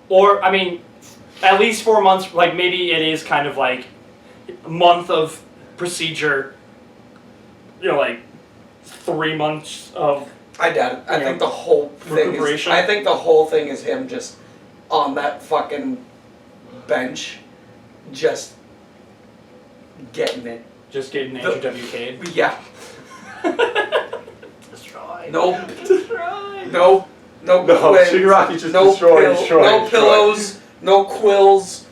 Or, I mean, at least 4 months, like, maybe it is kind of like a month of procedure, you know, like 3 months of... I doubt it. I think the whole thing is... I think the whole thing is him just on that fucking bench, just getting it. Just getting HWK'd? Yeah. Destroy. Nope. Destroy. Nope. No, Shigaraki just destroyed. No pillows, no quills,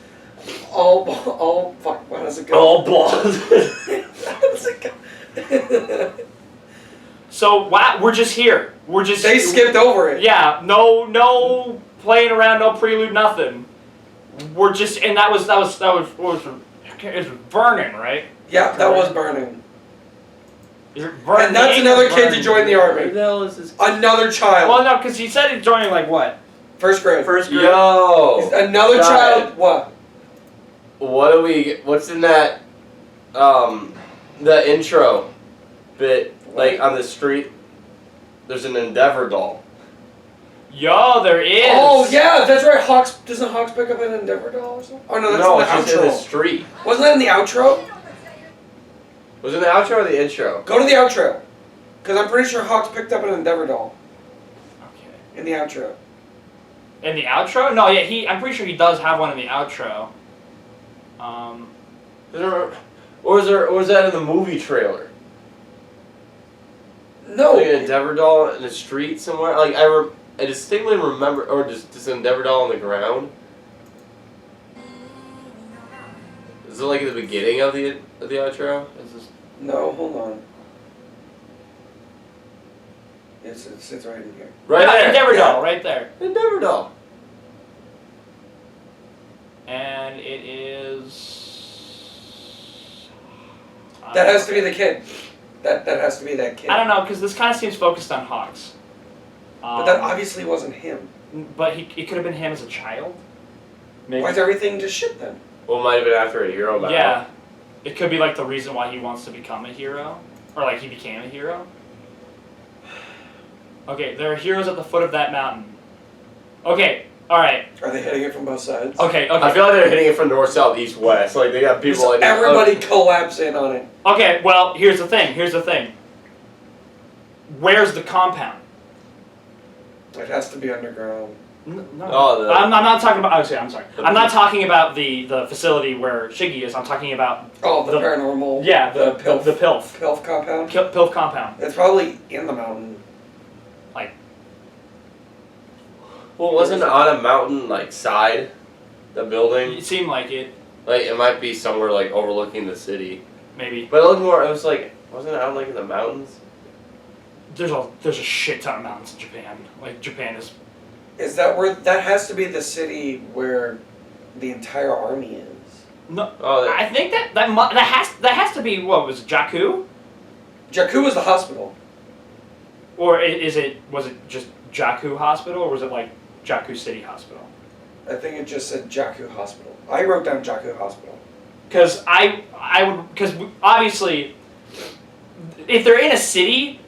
all fuck, how does it go? All blood. How does it go? So, wow, we're just here. We're just... They skipped over it. Yeah, no playing around, no prelude, nothing. We're just, and that was it was burning, right? Yeah, that was burning. And that's another kid to join the army. Who the hell is this? Another child. Well, no, because he said he's joining, like, what? First grade. Yo! Another child, what? What's in that, the intro bit, like, on the street? There's an Endeavor doll. Yo, there is! Oh, yeah, that's right. Doesn't Hawks pick up an Endeavor doll or something? Oh, no, that's in the outro. In the street. Wasn't that in the outro? Was it the outro or the intro? Go to the outro. Because I'm pretty sure Hawks picked up an Endeavor doll. Okay. In the outro. In the outro? No, yeah, I'm pretty sure he does have one in the outro. Or was that in the movie trailer? No. Like an Endeavor doll in the street somewhere? Like, I distinctly remember, or just an Endeavor doll on the ground. Is it like at the beginning of the outro? No, hold on. Yes, it's right in here. Right there. Endeavor doll, right there. Endeavor doll. And it is... That has to be the kid. That has to be that kid. I don't know, because this kind of seems focused on Hawks. But that obviously wasn't him. But it could have been him as a child. Maybe. Why is everything just shit then? Well, it might have been after a hero battle. Yeah. It could be like the reason why he wants to become a hero. Or like he became a hero. Okay, there are heroes at the foot of that mountain. Okay, alright. Are they hitting it from both sides? Okay. I feel like they're hitting it from north, south, east, west. Like, they got people like... Everybody collapse in on it. Okay, well, here's the thing. Where's the compound? It has to be underground. No. Oh, I'm not talking about... Oh, I'm sorry. I'm not talking about the facility where Shiggy is. I'm talking about... Oh, the paranormal... Yeah, the PILF. PILF compound? PILF compound. It's probably in the mountain. Like... Well, wasn't it on a mountain, like, side? The building? It seemed like it. Like, it might be somewhere, like, overlooking the city. Maybe. But it looked more... It was, like... Wasn't it out, like, in the mountains? There's a shit ton of mountains in Japan. Like, Japan is... Is that where... That has to be the city where the entire army is. No, oh, I think that has to be, what, was it Jakku? Jakku was the hospital. Or was it just Jakku Hospital, or was it, like, Jakku City Hospital? I think it just said Jakku Hospital. I wrote down Jakku Hospital. Because because obviously, if they're in a city,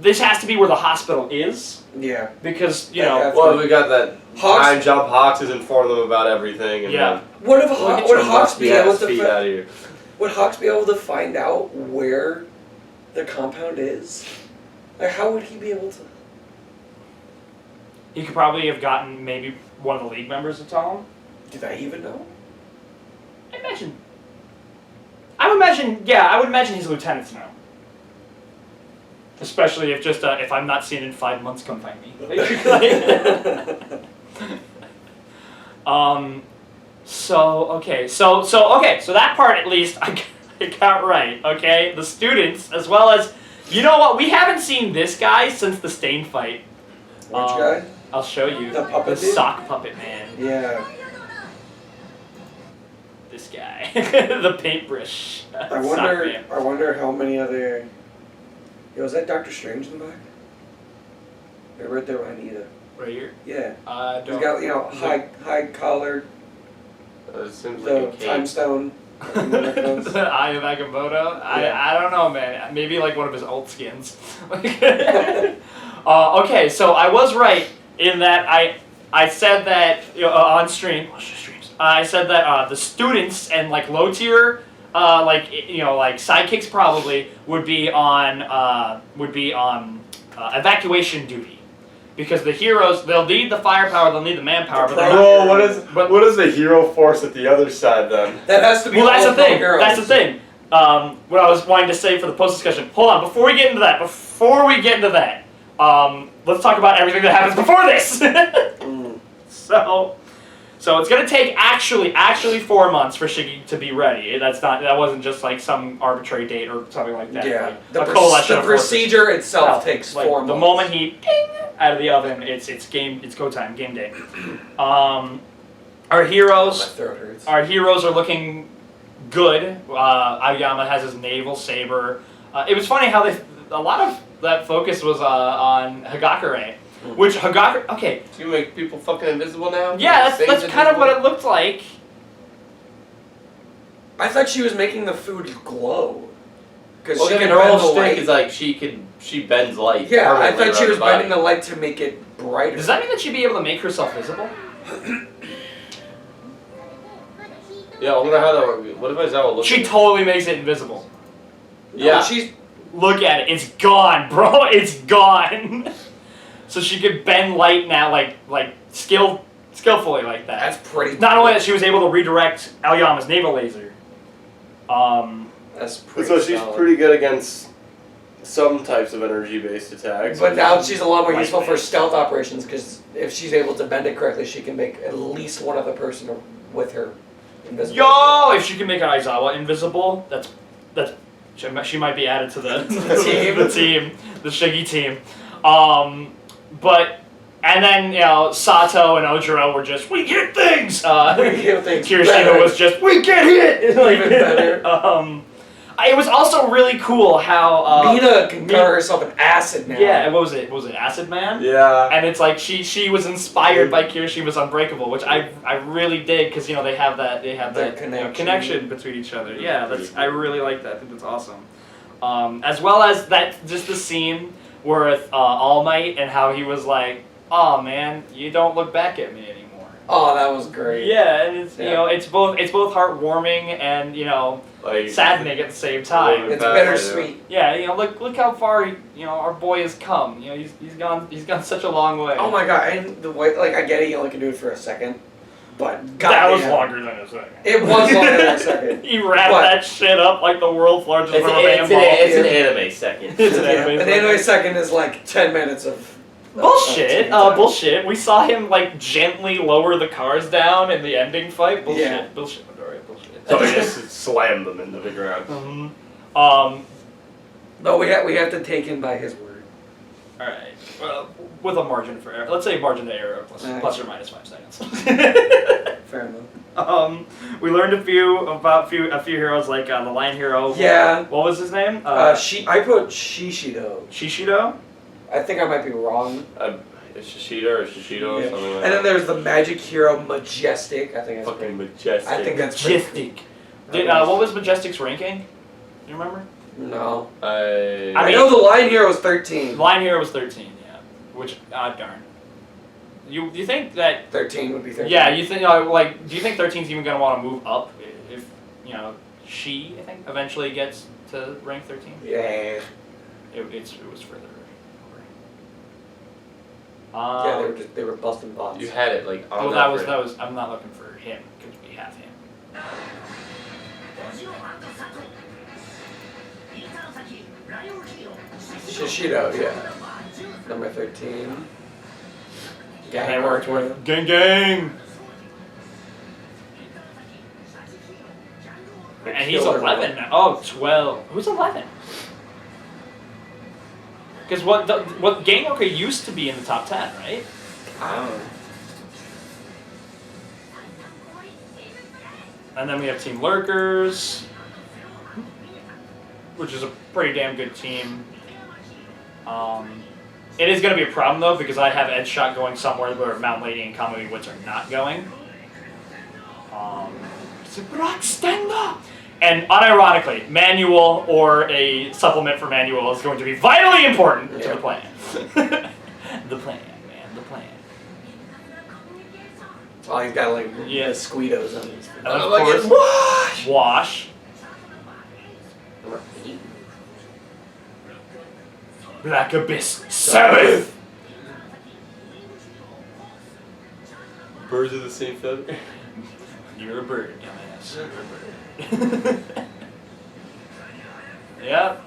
this has to be where the hospital is. Yeah. Because, you know... Well, we got that Hawks, time jump. Hawks has informed them about everything. And yeah. Would Hawks be able to... Would Hawks be able to find out where the compound is? Like, how would he be able to... He could probably have gotten maybe one of the League members to tell him. Did I even know? I would imagine his lieutenants know. Especially if I'm not seen in 5 months, come find me. So that part at least I got right, okay? The students, as well as, you know what, we haven't seen this guy since the Stain fight. Which guy? I'll show you. The puppet The dude? sock puppet man. Yeah. This guy. The paintbrush. I wonder how many other... Yo, is that Dr. Strange in the back? They're right there behind Ida. Right here? Yeah. He's got, you know, high collar, It seems the like a time stone. The Eye of Agamotto? Yeah. I don't know, man. Maybe like one of his old skins. Okay, so I was right in that I said that on stream. I said that the students and like low tier, like sidekicks probably would be on evacuation duty, because the heroes, they'll need the firepower, they'll need the manpower. Bro, what is the hero force at the other side then? That has to be. Well, that's the thing. Heroes. That's the thing. What I was wanting to say for the post discussion. Hold on, before we get into that, let's talk about everything that happens before this. So it's gonna take actually 4 months for Shiggy to be ready. That wasn't just like some arbitrary date or something like that. Yeah. Like The procedure itself takes like 4 months. The moment he ding out of the oven, it's go time, game day. Our heroes. My throat hurts. Our heroes are looking good. Aoyama has his naval saber. It was funny how a lot of that focus was on Hagakure. Which Hagakure, okay. So you make people fucking invisible now? Yeah, that's kind of what it looked like. I thought she was making the food glow. Because she can her whole shtick is like she bends light. Yeah, I thought she was bending the light to make it brighter. Does that mean that she'd be able to make herself visible? Yeah, I wonder how that would. What if Aizawa looks? She totally makes it invisible. Yeah. Look at it. It's gone, bro. It's gone. So she could bend light now, like skillfully like that. That's pretty. Not only that, she was able to redirect Aoyama's naval laser. That's pretty. So she's pretty good against some types of energy-based attacks. But now she's a lot more useful for stealth operations, because if she's able to bend it correctly, she can make at least one other person with her invisible. Yo, if she can make an Aizawa invisible, that's she might be added to the the Shiggy team. But and then Sato and Ojiro were just we get things. We get things. Kirishima was just we get hit. Even better. It was also really cool how Mina can cover herself in acid now. Yeah, what was it? Was it Acid Man? Yeah. And it's like she was inspired by Kirishima's Unbreakable, which I really did, because they have that connection between each other. Yeah, I really like that. I think that's awesome. As well as that, just the scene with All Might and how he was like, "Oh man, you don't look back at me anymore." Oh, that was great. Yeah, and it's it's both heartwarming and like, saddening at the same time. It's bittersweet. Yeah, look how far our boy has come. He's gone such a long way. Oh my god, and the way I get it, you only can do it for a second, but that was longer than a second. It was longer than a second. He wrapped that shit up like the world's largest rubber band ball. It's an anime second. An anime second is like 10 minutes of. Bullshit! Bullshit! We saw him gently lower the cars down in the ending fight. Bullshit! Yeah. Bullshit! Alright, bullshit. So he just slammed them into the ground. No, we have to take him by his word. All right. Well, with a margin for error. Let's say margin to error plus or minus 5 seconds. Fair enough. We learned a few heroes like the lion hero. Yeah. What was his name? I put Shishido. Shishido. I think I might be wrong. Shishida or Shishido or something like that. And then there's the magic hero Majestic. I think that's fucking pretty. Majestic. I think that's Majestic. What was Majestic's ranking? Do you remember? No. I know the lion hero was 13. Lion hero was 13. Yeah. Which darn. You think that 13 would be 13? Yeah, you think do you think 13's even gonna want to move up if she I think eventually gets to rank 13? Yeah. It was further. Yeah, they were busting bots. You had it on that was I'm not looking for him because we have him. Shishido, yeah. Number 13. Gang worked with gang. And he's 11 now. Oh, 12. Who's 11? Because what Gang Worker used to be in the top 10, right? I don't know. And then we have Team Lurkers, which is a pretty damn good team. It is going to be a problem, though, because I have Edge Shot going somewhere where Mount Lady and Kamui Woods are not going. And unironically, manual or a supplement for manual is going to be vitally important to the plan. The plan, man, the plan. Oh, he's got like Yeah. Squeedos on his. And of course, Wash. Black Abyss 7th. Birds of the same feather. You're a bird, dumbass. You're a bird. Yep.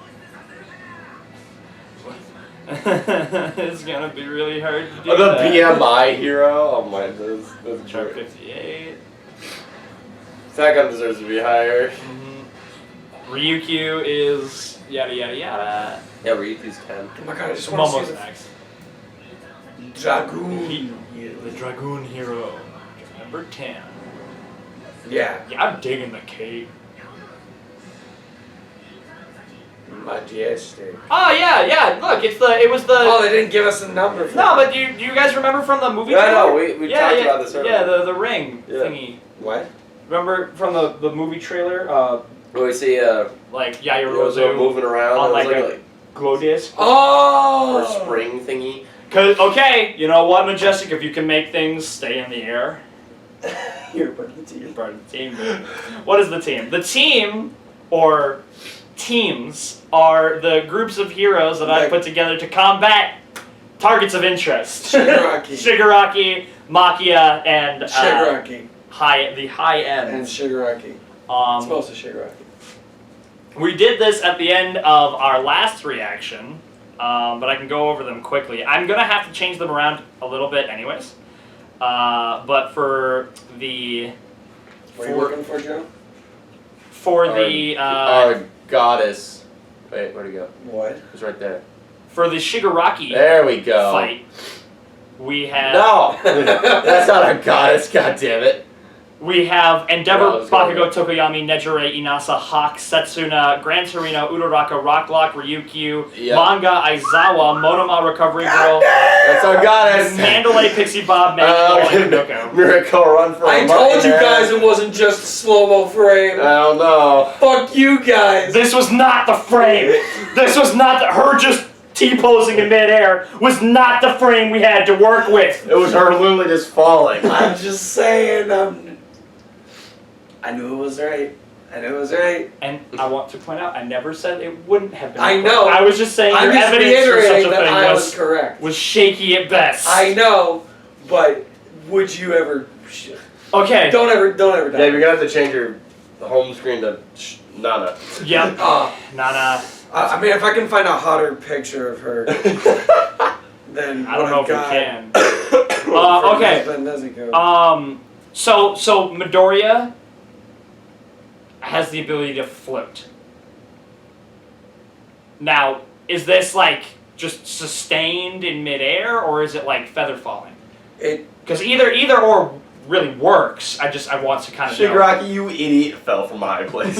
It's gonna be really hard to do Oh, the that. BMI hero? Oh my, that's Chart great. 58. That guy deserves to be higher. Mm-hmm. Ryukyu is yada yada yada. Yeah, Ryukyu's 10. Oh my god, I just want to Momo's see the next. Dragoon. The Dragoon Hero. Number 10. Yeah. Yeah, I'm digging the cape. Majestic. Oh yeah. Look, it was the. Oh, they didn't give us a number for No, that. but do you guys remember from the movie? Yeah, trailer? no, we talked about this earlier. Yeah, the ring Yeah. thingy. What? Remember from the movie trailer? Where we see Like Rosa Yayarozu moving around on it was like a like glow disc. Oh! or spring thingy. Cause okay, you know what, Majestic? If you can make things stay in the air, You're part of the you're team. part of the team. Baby. What is the team? The team, or teams, are the groups of heroes that I put together to combat targets of interest. Shigaraki. Shigaraki, Machia, and Shigaraki. the high And end. Shigaraki. It's mostly Shigaraki. We did this at the end of our last reaction, but I can go over them quickly. I'm going to have to change them around a little bit anyways. But for the... What are you looking for, Joe? For the... Our goddess. Wait, where'd he go? What? It's right there. For the Shigaraki There we go. fight, we have... No! That's not a goddess, goddammit. We have Endeavor, Yeah, I was going Bakugo, Tokoyami, Nejire, Inasa, Hawk, Setsuna, Gran Torino, Uraraka, Rocklock, Ryukyu, Yep. Manga, Aizawa, Monoma, Recovery Girl, That's our goddess. Mandalay, Pixie Bob, Magical, and Nuko. Miracle run for I a told month you there. guys it wasn't just a slow-mo frame. I don't know. Fuck you guys. This was not the frame. This was not her just T-posing in midair was not the frame we had to work with. It was her literally just falling. I'm just saying, I knew it was right. I knew it was right. And I want to point out, I never said it wouldn't have been. I know. I was just saying I'm your just evidence for such reiterating a that thing I was correct. was shaky at best. I know, but would you ever? Okay. Don't ever doubt Dave, it. you're gonna have to change your home screen to Nana. Yep. Nana. I mean, if I can find a hotter picture of her, then I don't know if we God. can. From Okay. Nezuko. So Midoriya has the ability to float. Now, is this like just sustained in midair, or is it like feather falling? Because either or really works. I want to kind of know. Shigaraki, you idiot, fell from a high place.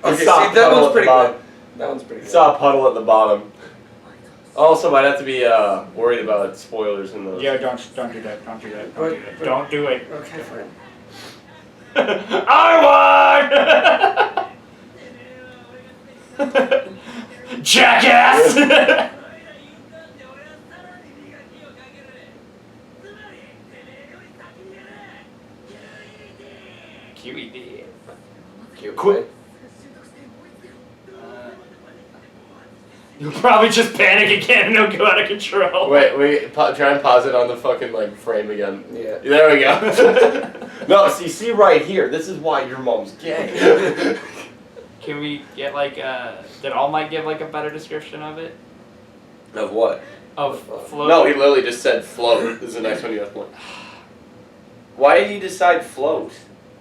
Okay, see, that one's pretty good. That one's pretty good. Saw a puddle at the bottom. Also, might have to be worried about spoilers in those. Yeah, don't do that. Don't do that. Don't do that. But- Don't do it. Okay, fine. I won! Jackass! QED. Quit. You'll probably just panic again and it'll go out of control. Wait, try and pause it on the fucking frame again. Yeah. There we go. No, see right here. This is why your mom's gay. Can we get did All Might give a better description of it? Of what? Of float? No, he literally just said float. This is the next one you have to learn. Why did he decide float?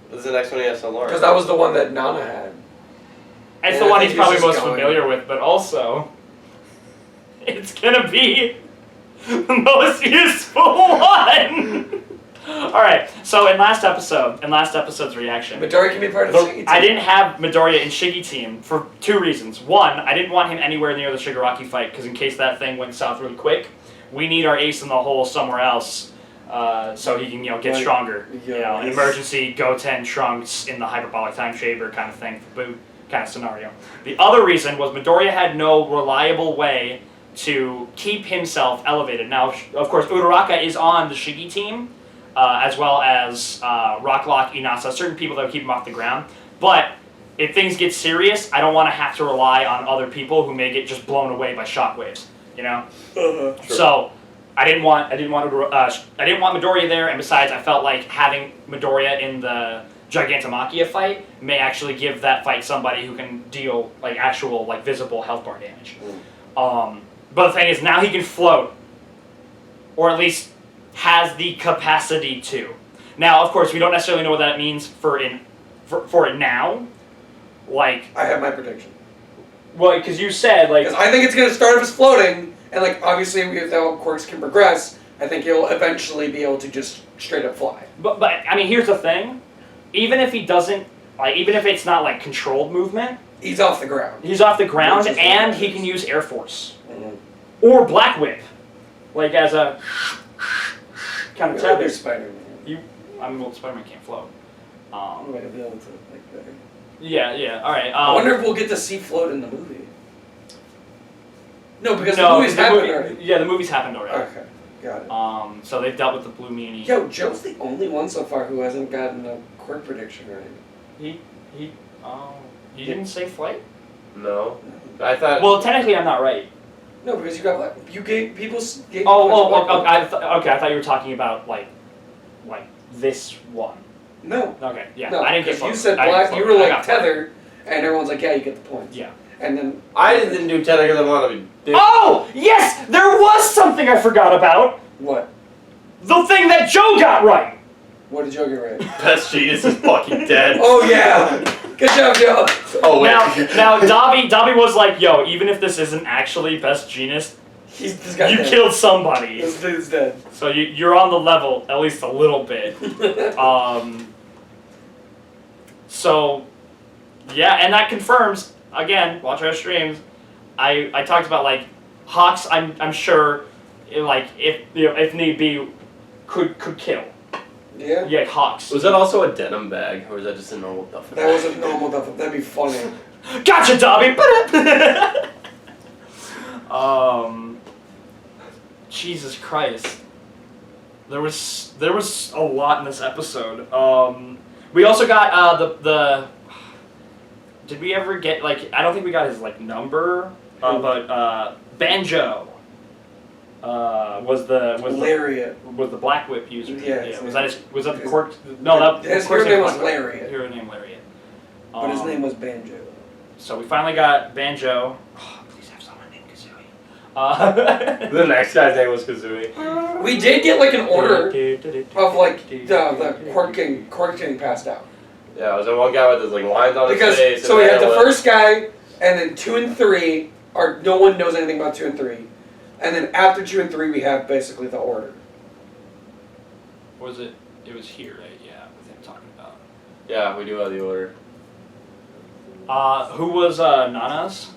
This is the next one he has to learn. Because that was the one that Nana had. It's Yeah, the I one think he's he was probably just most going- familiar with, but also, it's gonna be the most useful one! Alright, so in last episode's reaction, Midori can be part of the Shiggy team. I didn't have Midoriya in Shiggy team for two reasons. One, I didn't want him anywhere near the Shigaraki fight, because in case that thing went south really quick, we need our ace in the hole somewhere else, so he can, get stronger. Yeah, Emergency, Goten, Trunks in the hyperbolic time chamber kind of thing, boot kind of scenario. The other reason was Midoriya had no reliable way to keep himself elevated. Now, of course, Uraraka is on the Shiggy team, as well as Rocklock, Inasa, certain people that would keep him off the ground. But if things get serious, I don't want to have to rely on other people who may get just blown away by shockwaves. You know. Sure. So I didn't want Midoriya there, and besides, I felt like having Midoriya in the Gigantomachia fight may actually give that fight somebody who can deal like actual like visible health bar damage. But the thing is, now he can float, or at least has the capacity to. Now, of course, we don't necessarily know what that means for it now. Like, I have my prediction. Well, because you said like. Because I think it's going to start as floating, and like obviously with how quirks can progress, I think he'll eventually be able to just straight up fly. But I mean, here's the thing: even if he doesn't, like, even if it's not like controlled movement, he's off the ground. He's off the ground, and he can use Air Force or Black Whip, like as a kind of tether. Spider-Man. I mean, well, Spider-Man can't float. Might be able to like better. Yeah. All right. I wonder if we'll get to see float in the movie. No, because the movie's happened already. Yeah, the movie's happened already. Okay, got it. So they've dealt with the Blue Meanie. Yo, Joe's the only one so far who hasn't gotten a quirk prediction right. You didn't say flight? No. I thought. Well, technically, I'm not right. No, because you got like you gave people. Gave I thought you were talking about like this one. No. Okay. Yeah. No, I didn't get. You said black. You were like tether, and everyone's like, yeah, you get the points. Yeah. And then I didn't do tether because I wanted to be. Oh yes, there was something I forgot about. What? The thing that Joe got right. What did Joe get right? Best genius is fucking dead. Oh yeah. Good job, Joe. Oh wait. Now Dabi was like, yo, even if this isn't actually best genius, you killed somebody. This dude's dead. So you're on the level at least a little bit. So yeah, and that confirms again. Watch our streams. I talked about like Hawks. I'm sure, like if need be, could kill. Yeah. Yeah, Hawks. Was that also a denim bag, or was that just a normal duffel? That was a normal duffel. That'd be funny. Gotcha, Dabi. Jesus Christ. There was a lot in this episode. We also got the. Did we ever get like? I don't think we got his like number, but Banjo. Was the Lariat. Was the Black Whip user? Yeah. Was that the quirk? No, his hero name was Lariat. Hero name Lariat. But his name was Banjo. So we finally got Banjo. Oh, please have someone named Kazooie. The next guy's name was Kazooie. We did get like an order of like the quirk getting passed out. Yeah, it was the one guy with his like lines on his face. So we had the first guy, and then 2 and 3 are no one knows anything about 2 and 3. And then after 2 and 3, we have basically the order. Was it? It was here, right? Yeah, with him talking about. Yeah, we do have the order. Who was Nana's?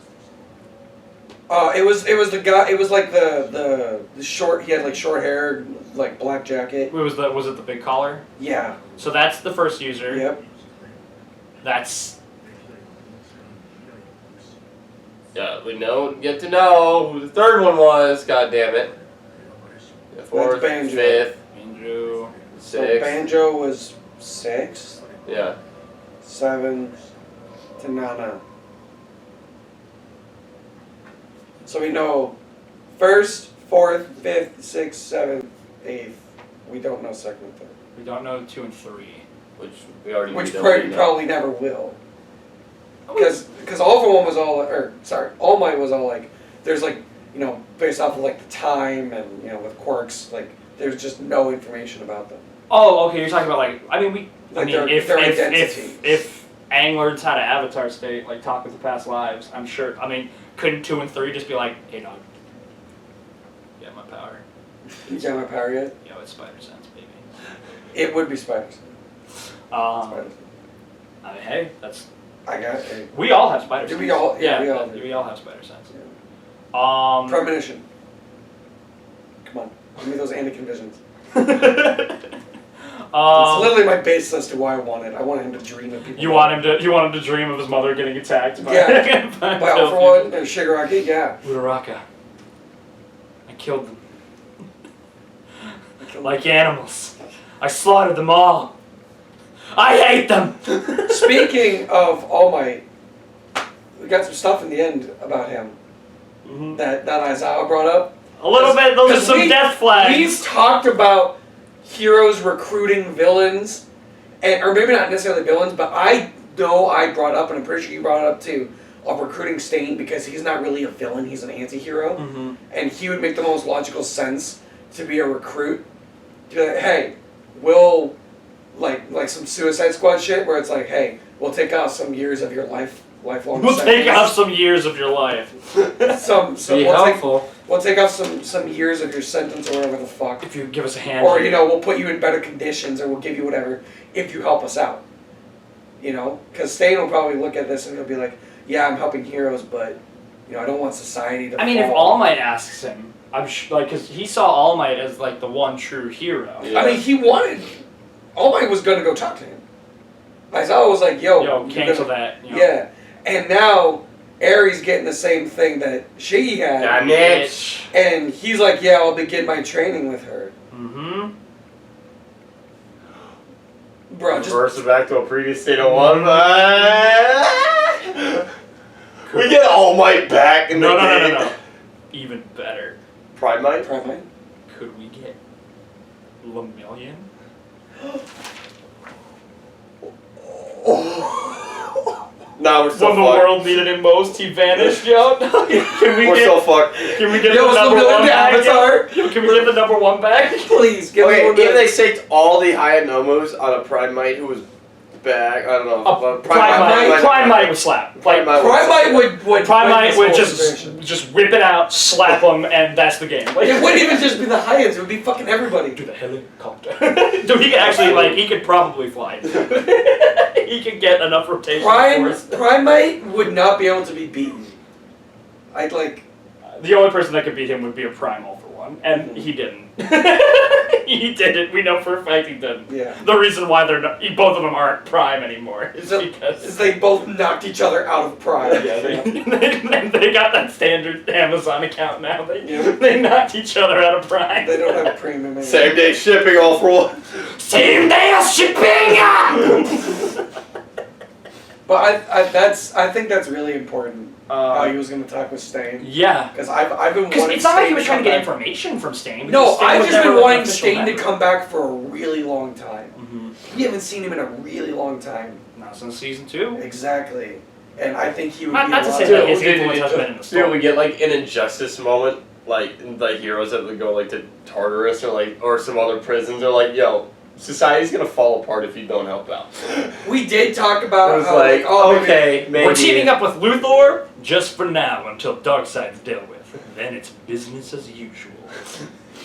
It was the guy. It was like the short. He had like short hair, like black jacket. Was it the big collar? Yeah. So that's the first user. Yep. That's. Yeah, we get to know who the third one was. God damn it. The fourth, Banjo. fifth, Banjo. sixth. So Banjo was 6. Yeah. 7 to Nana. So we know 1st, 4th, 5th, 6th, 7th, 8th. We don't know 2nd and 3rd. We don't know 2 and 3. Which we already. Which probably never will. Because All For One was All Might was all like, there's like, you know, based off of like the time and, you know, with quirks, like, there's just no information about them. Oh, okay, you're talking about like, I mean, their identities. if Angler's had an avatar state, like talk with the past lives, I'm sure, I mean, couldn't 2 and 3 just be like, hey dog, you got my power. You got my power yet? Yo, it's spider sense, baby. It would be spider sense. I mean, hey, that's... I got it. We all have spider sense. We all? Yeah, we all have spider sense. Yeah. Premonition. Come on, give me those Anakin visions. It's literally my basis as to why I want it. I want him to dream of people. You want him to dream of his mother getting attacked by by All For One and Shigaraki. Yeah. Uraraka. I killed them. Like animals. I slaughtered them all. I hate them. Speaking of All Might, we got some stuff in the end about him that Aizawa brought up. A little bit. Those are some death flags. We've talked about heroes recruiting villains, or maybe not necessarily villains, but I know I brought up, and I'm pretty sure you brought it up too, of recruiting Stain because he's not really a villain, he's an anti-hero. And he would make the most logical sense to be a recruit. To be like, hey, we'll, like some Suicide Squad shit where it's like, hey, we'll take off some years of your lifelong We'll sentence. take off some years of your life. We'll take off some years of your sentence or whatever the fuck. If you give us a hand. Or, we'll put you in better conditions or we'll give you whatever if you help us out. Because Stain will probably look at this and he'll be like, yeah, I'm helping heroes, but, I don't want society to I mean, fall. if All Might asks him, I'm because he saw All Might as, like, the one true hero. Yeah. I mean, he wanted... All Might was going to go talk to him. Aizawa was like, yo, cancel that. Yeah. And now, Aries getting the same thing that Shiggy had. Damn it. And he's like, yeah, I'll begin my training with her. Bro, just... Reverse it back to a previous state of one. We get All Might back in the game. No. Even better. Prime Might? Prime Might? Could we get Lemillion? Nah, we're still When the world needed him most, he vanished, yo. We're still fucked. Can we get Yo, the number one the back? Avatar? Yo, can we get the number one back? Please, give Okay, me if they saved all the Hayanomos on a Prime Might who was back, I don't know. Prime Might would slap. Prime Might Prime Might would situation. just whip it out, slap him, and that's the game. Like, It wouldn't even just be the Hyans, it would be fucking everybody. do the helicopter. Dude, he could actually, he could probably fly. He could get enough rotation force. Prime Might would not be able to be beaten. The only person that could beat him would be a Primal for one, and he didn't. He didn't. We know for a fact he didn't. Yeah. The reason why both of them aren't Prime anymore is because they both knocked each other out of Prime. Yeah, they got that standard Amazon account now. They knocked each other out of Prime. They don't have premium anymore. Same day shipping all for one. Same day shipping! But I think that's really important. How he was going to talk with Stain. Yeah. Because I've been wanting it's not like he Stain was to trying to come get back. information from Stain. No, I've just been wanting Stain Stain to come back for a really long time. We haven't seen him in a really long time. Not since season 2. Exactly. And I think he would Not be to a say lot that of- his influence has been in the story. Dude, we get like an injustice moment, like the heroes that would go like to Tartarus or some other prisons are like, yo, society's gonna fall apart if you don't help out. We did talk about It was how, like, maybe- okay, maybe. We're teaming up with Luthor just for now until Darkseid's dealt with. Then it's business as usual.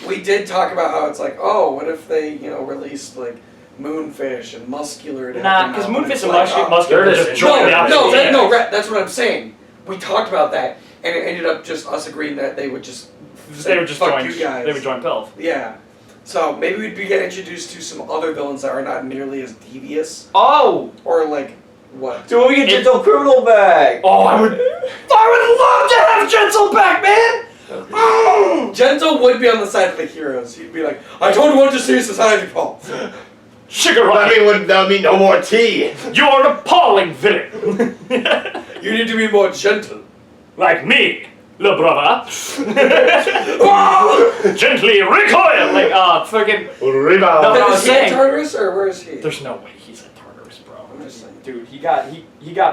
We did talk about how it's like, oh, what if they, released like Moonfish and Muscular? to Nah, help because them out? Moonfish It's and like, Muscular they're just just- joined the opposite. no, Rhett, that's what I'm saying. We talked about that, and it ended up just us agreeing that they would just They would just fuck join. you guys. They would join Pelv. Yeah. So maybe we'd be getting introduced to some other villains that are not nearly as devious, Oh! or like what? Dude, we get It- Gentle Criminal back! Oh, I would love to have Gentle back, man! Gento would be on the side of the heroes. He'd be like, I don't want to see society fall. Shigaraki, That would mean no more tea! you're an appalling villain! You need to be more gentle. Like me, le brother. Gently recoil! Like, fucking... Rebound! No, no, Is he saying- in Tartarus, or where is he? There's no way he's at Tartarus, bro. I'm just saying. Dude, he got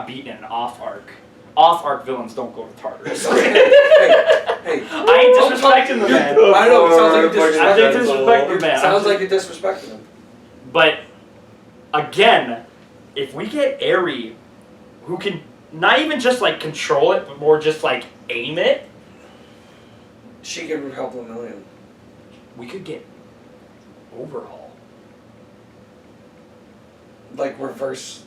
beaten in off-arc. Off-arc villains don't go to Tartarus. hey. I ain't disrespecting the man. I know, it sounds like you I think disrespected him. disrespect the man. Sounds like you disrespected him. But, again, if we get Eri, who can not even just, like, control it, but more just, like, aim it, She could help a million. we could get Overhaul. Like reverse.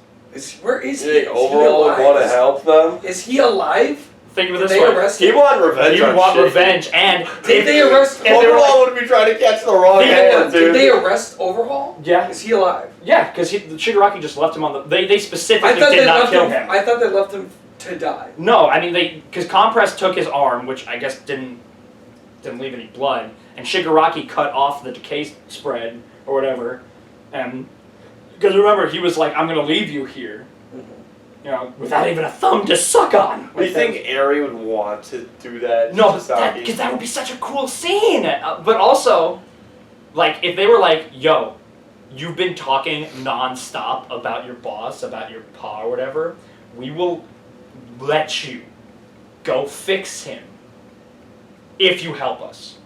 Where is he? Did Is he overall alive? want to help them? Is he alive? Think of it Did this they way. arrest He him? wanted revenge. He would on want shit. revenge, and Did they arrest and they were Overall would be trying to catch the wrong hand, Did dude. they arrest Overhaul? Yeah. Is he alive? Yeah, because Shigaraki just left him on the... They specifically I thought did they not left kill him. him. I thought they left him to die. No, I mean, because Compress took his arm, which I guess didn't leave any blood, and Shigaraki cut off the decay spread, or whatever, And because remember, he was like, "I'm gonna leave you here." You know, without even a thumb to suck on. Do you think Eri would want to do that? No, because that would be such a cool scene. But also, like, if they were like, "Yo, you've been talking non-stop about your boss, about your pa or whatever, we will let you go fix him if you help us."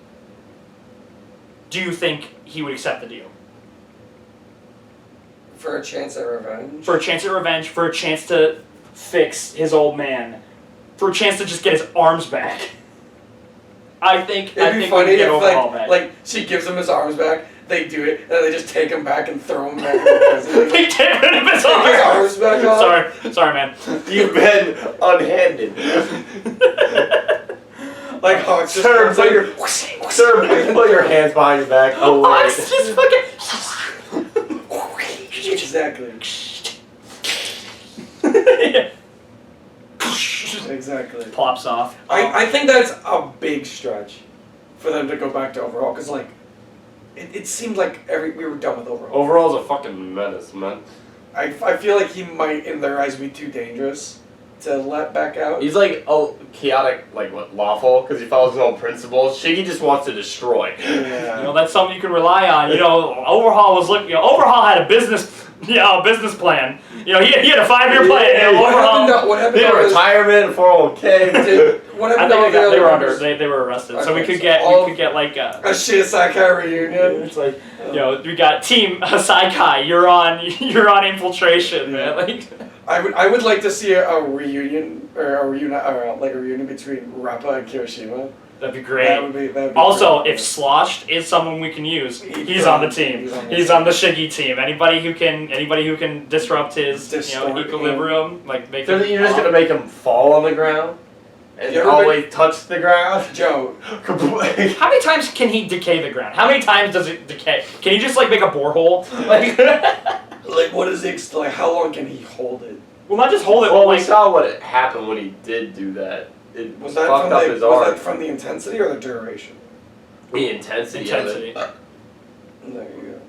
Do you think he would accept the deal? For a chance at revenge? For a chance at revenge, for a chance to fix his old man, for a chance to just get his arms back. I think It'd be funny get if overhaul back. like she gives him his arms back, they do it, and then they just take him back and throw him back in the prison. They get rid of his Take his arms back off. Sorry, man. You've been unhanded. Like how it's just Sir, put your put your hands behind your back. Oh, Oh, wait. it's just fucking. Exactly. Exactly. Pops off. I think that's a big stretch for them to go back to overhaul, because like it seemed like we were done with overhaul. Overall's a fucking menace, man. I feel like he might in their eyes be too dangerous to let back out. He's like chaotic, like what, lawful, because he follows his own principles. Shiggy just wants to destroy. Yeah. You know, that's something you can rely on. You know, Overhaul had a business plan. You know, he had a 5-year plan. You know, Overhaul. What happened They to had all those- retirement, 401k. What I happened to all think the they were other ones? they were arrested, so we Okay, could so get like a Shigaraki reunion. it's like, you know, we got Team Saikai. You're on infiltration, man. Like, I would like to see a reunion or a reunion between Rappa and Kirishima. that'd be great. That'd be Also, great. if Sloshed is someone we can use, he's He's on the on- team. he's on the He's team. on the Shiggy team. Anybody who can disrupt his Distort equilibrium, like make So him. you're just gonna make him fall on the ground and You ever always touch the ground. Joe, How many times can he decay the ground? How many times does it decay? Can he just like make a borehole? Like, like what is it? Like how long can he hold it? well, not just hold it. Well, we like, saw what happened when he did do that. It Was that fucked from up the his arm. from the intensity or the duration? The intensity of it. There you go.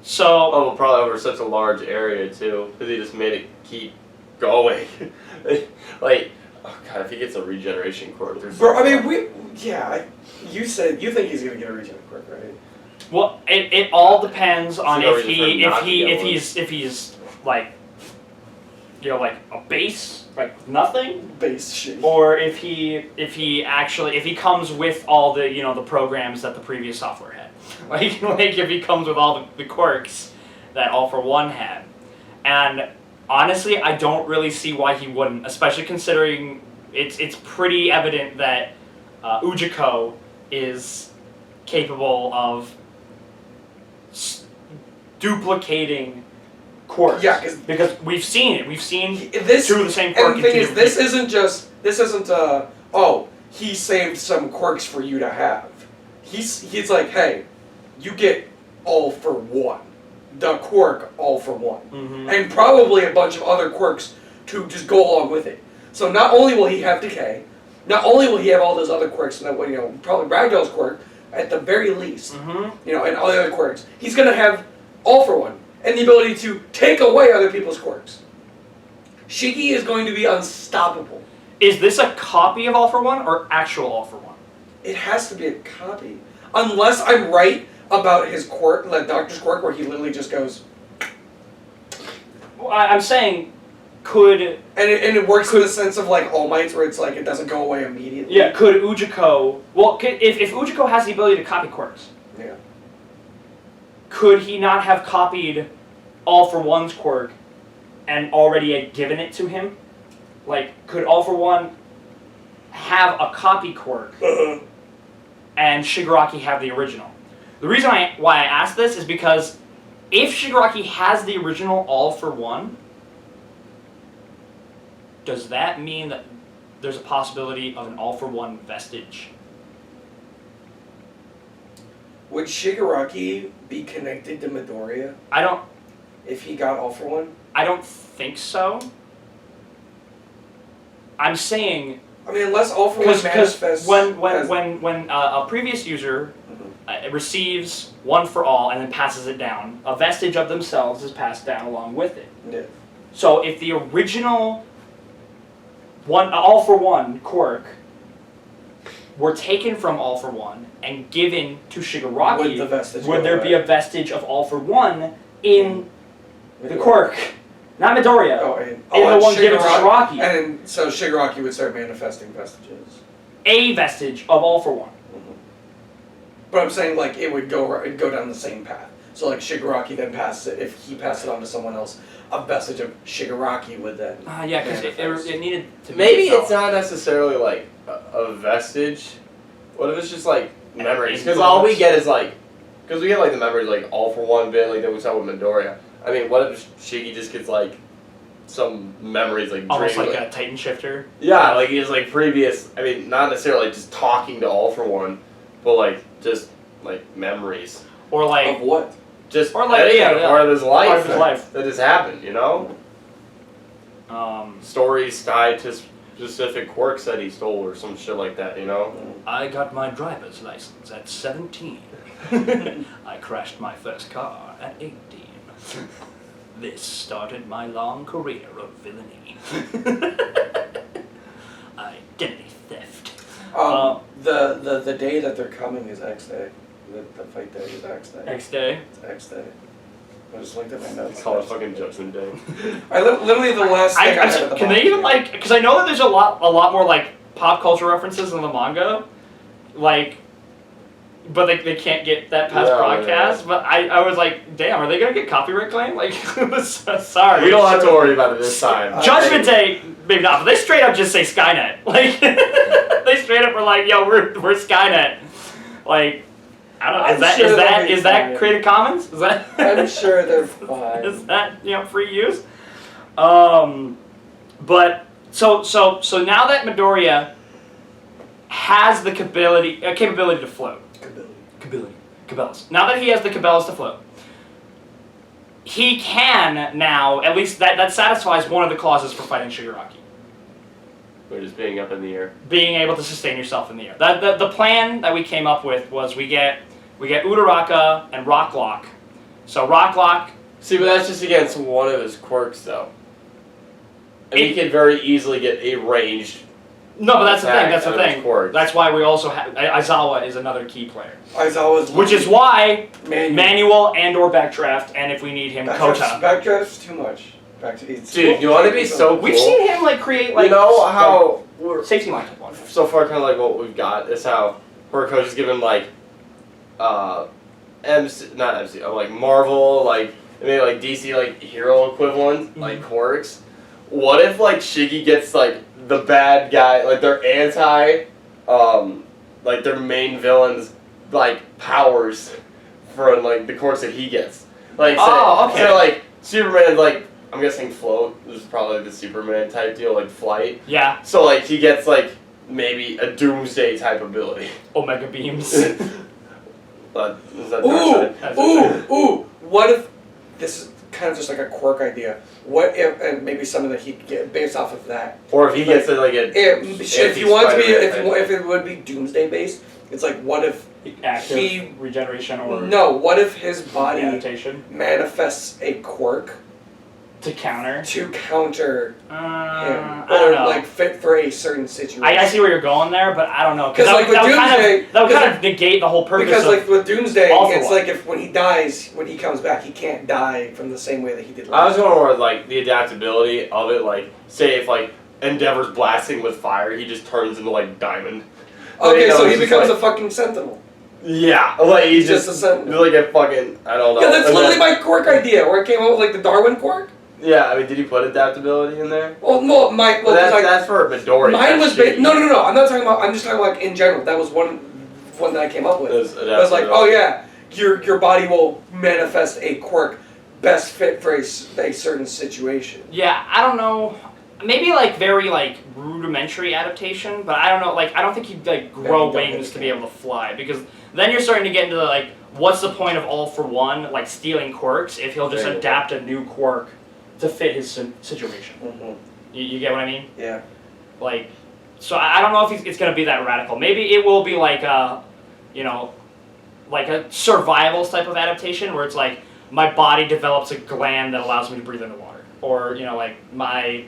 So Oh, well, probably over such a large area too, because he just made it keep going. Like, oh god, if he gets a regeneration quirk, there's. Bro, I mean you said you think he's gonna get a regen quick, right? well, it all depends on no if reason for him not to get one. if he's like, you know, like a base, like nothing, Base shit. or if he comes with all the, you know, the programs that the previous software had, like if he comes with all the quirks that All for One had, and honestly, I don't really see why he wouldn't, especially considering it's pretty evident that Ujiko is capable of duplicating quirks. Yeah, because we've seen it. We've seen This two of the same quirk. and the thing in is, two this different isn't oh, he saved some quirks for you to have. He's like, hey, you get all for one. The quirk all for one. Mhm. And probably a bunch of other quirks to just go along with it. So not only will he have decay, not only will he have all those other quirks, and that, you know, probably Ragdoll's quirk at the very least, you know, and all the other quirks, he's gonna have all for one and the ability to take away other people's quirks. Shiggy is going to be unstoppable. Is this a copy of All for One or actual All for One? It has to be a copy, unless I'm right about his quirk, the Doctor's quirk, where he literally just goes. Well, I'm saying, could And it works in the sense of like All Might's, where it's like it doesn't go away immediately. could Ujiko? Well, if Ujiko has the ability to copy quirks, Yeah. could he not have copied All for One's quirk and already had given it to him? Like, could All for One have a copy quirk and Shigaraki have the original? The reason why I asked this is because if Shigaraki has the original All for One, does that mean that there's a possibility of an All for One vestige? Would Shigaraki be connected to Midoriya I don't if he got All for One? think so. I'm saying I mean, unless All for One because manifests when as- a previous user receives one for all and then passes it down. A vestige of themselves is passed down along with it. Yeah. So if the original All for One quirk were taken from All for One and given to Shigaraki, would there be a vestige of All for One in the quirk? Not Midoriya. In the one given to Shigaraki. And so Shigaraki would start manifesting vestiges. A vestige of All for One. But I'm saying, like, it'd go down the same path. So, like, Shigaraki then passes it. If he passed it on to someone else, a vestige of Shigaraki would then. Yeah, because it needed to be. Maybe it's not necessarily like a vestige. What if it's just like memories? Because all we get is like, because we get like the memories like All for One bit, like that we saw with Midoriya. I mean, what if Shiggy just gets like some memories like almost like a Titan shifter? Yeah, like he's like previous. I mean, not necessarily like, just talking to All for One, but like just like memories. Or like of what? Just or like part of his life. Part of his life that just happened, you know. Stories tied to specific quirks that he stole or some shit like that, you know. I got my driver's license at 17. I crashed my first car at 18. This started my long career of villainy. Identity theft. The day that they're coming is X Day. The fight day is X Day. X Day? It's X Day. I just looked at my notes. Call it fucking Judgment Day. Literally the last thing I had at the can they even like? Because I know that there's a lot more like pop culture references in the manga, like, but they can't get that past broadcast. Yeah. But I was like, damn, are they gonna get copyright claim? Like, sorry. We don't have to worry about it this time. Judgment Day, maybe not. But they straight up just say Skynet. Like, they straight up were like, yo, we're Skynet. Like. I don't know. Is that Creative Commons? Is that? I'm sure they're fine. Is that free use? But so now that Midoriya has the capability to float. Cabela's. Now that he has the Cabela's to float, he can now at least that satisfies one of the clauses for fighting Shigaraki. Or just being up in the air. Being able to sustain yourself in the air. The plan that we came up with was we get Uraraka and Rock Lock. So Rock Lock. See, but that's just against one of his quirks, though. And he could very easily get a ranged. No, but that's the thing. That's the thing. That's why we also have Aizawa is another key player. Which is why manual and/or backdraft, and if we need him, Kota. Backdraft's too much. Dude, you want to be so cool? We've seen him like create like. You know how safety line one. So far, kind of like what we've got is how Horikoshi is given like, like Marvel, like maybe like DC like hero equivalent like quirks. What if like Shiggy gets like the bad guy, like their like their main villain's like powers for like the quirks that he gets. Like okay. So like Superman's like. I'm guessing float. This is probably the Superman type deal, like flight. Yeah. So like he gets like maybe a doomsday type ability. Omega beams. But is that ooh. What if this is kind of just like a quirk idea? What if, and maybe something that he'd get based off of that? Or if he gets it like if you want to be, if it would be doomsday based, it's like what if active regeneration or what if his body adaptation manifests a quirk? To counter him, I don't know. Like fit for a certain situation. I see where you're going there, but I don't know because like that would kind of negate the whole purpose. Because like with Doomsday, it's like if when he dies, when he comes back, he can't die from the same way that he did. I was going more like the adaptability of it. Like say if like Endeavor's blasting with fire, he just turns into like Diamond. Okay, so he becomes a fucking Sentinel. Yeah, like he's just a Sentinel. Like a fucking I don't know. Yeah, that's literally my quirk idea, where it came out with like the Darwin quirk. Yeah, I mean, did he put adaptability in there? Well, no, that's for Midoriya. Mine was no. I'm not talking about. I'm just talking about like in general. That was one that I came up with. It was like, oh yeah, your body will manifest a quirk best fit for a certain situation. Yeah, I don't know. Maybe like very like rudimentary adaptation, but I don't know. Like I don't think he'd like grow wings to be able to fly because then you're starting to get into the, like what's the point of All for One like stealing quirks if he'll just adapt a new quirk to fit his situation. Mm-hmm. You get what I mean? Yeah. Like, so I don't know if it's going to be that radical. Maybe it will be like, like a survival type of adaptation where it's like my body develops a gland that allows me to breathe underwater, or like my,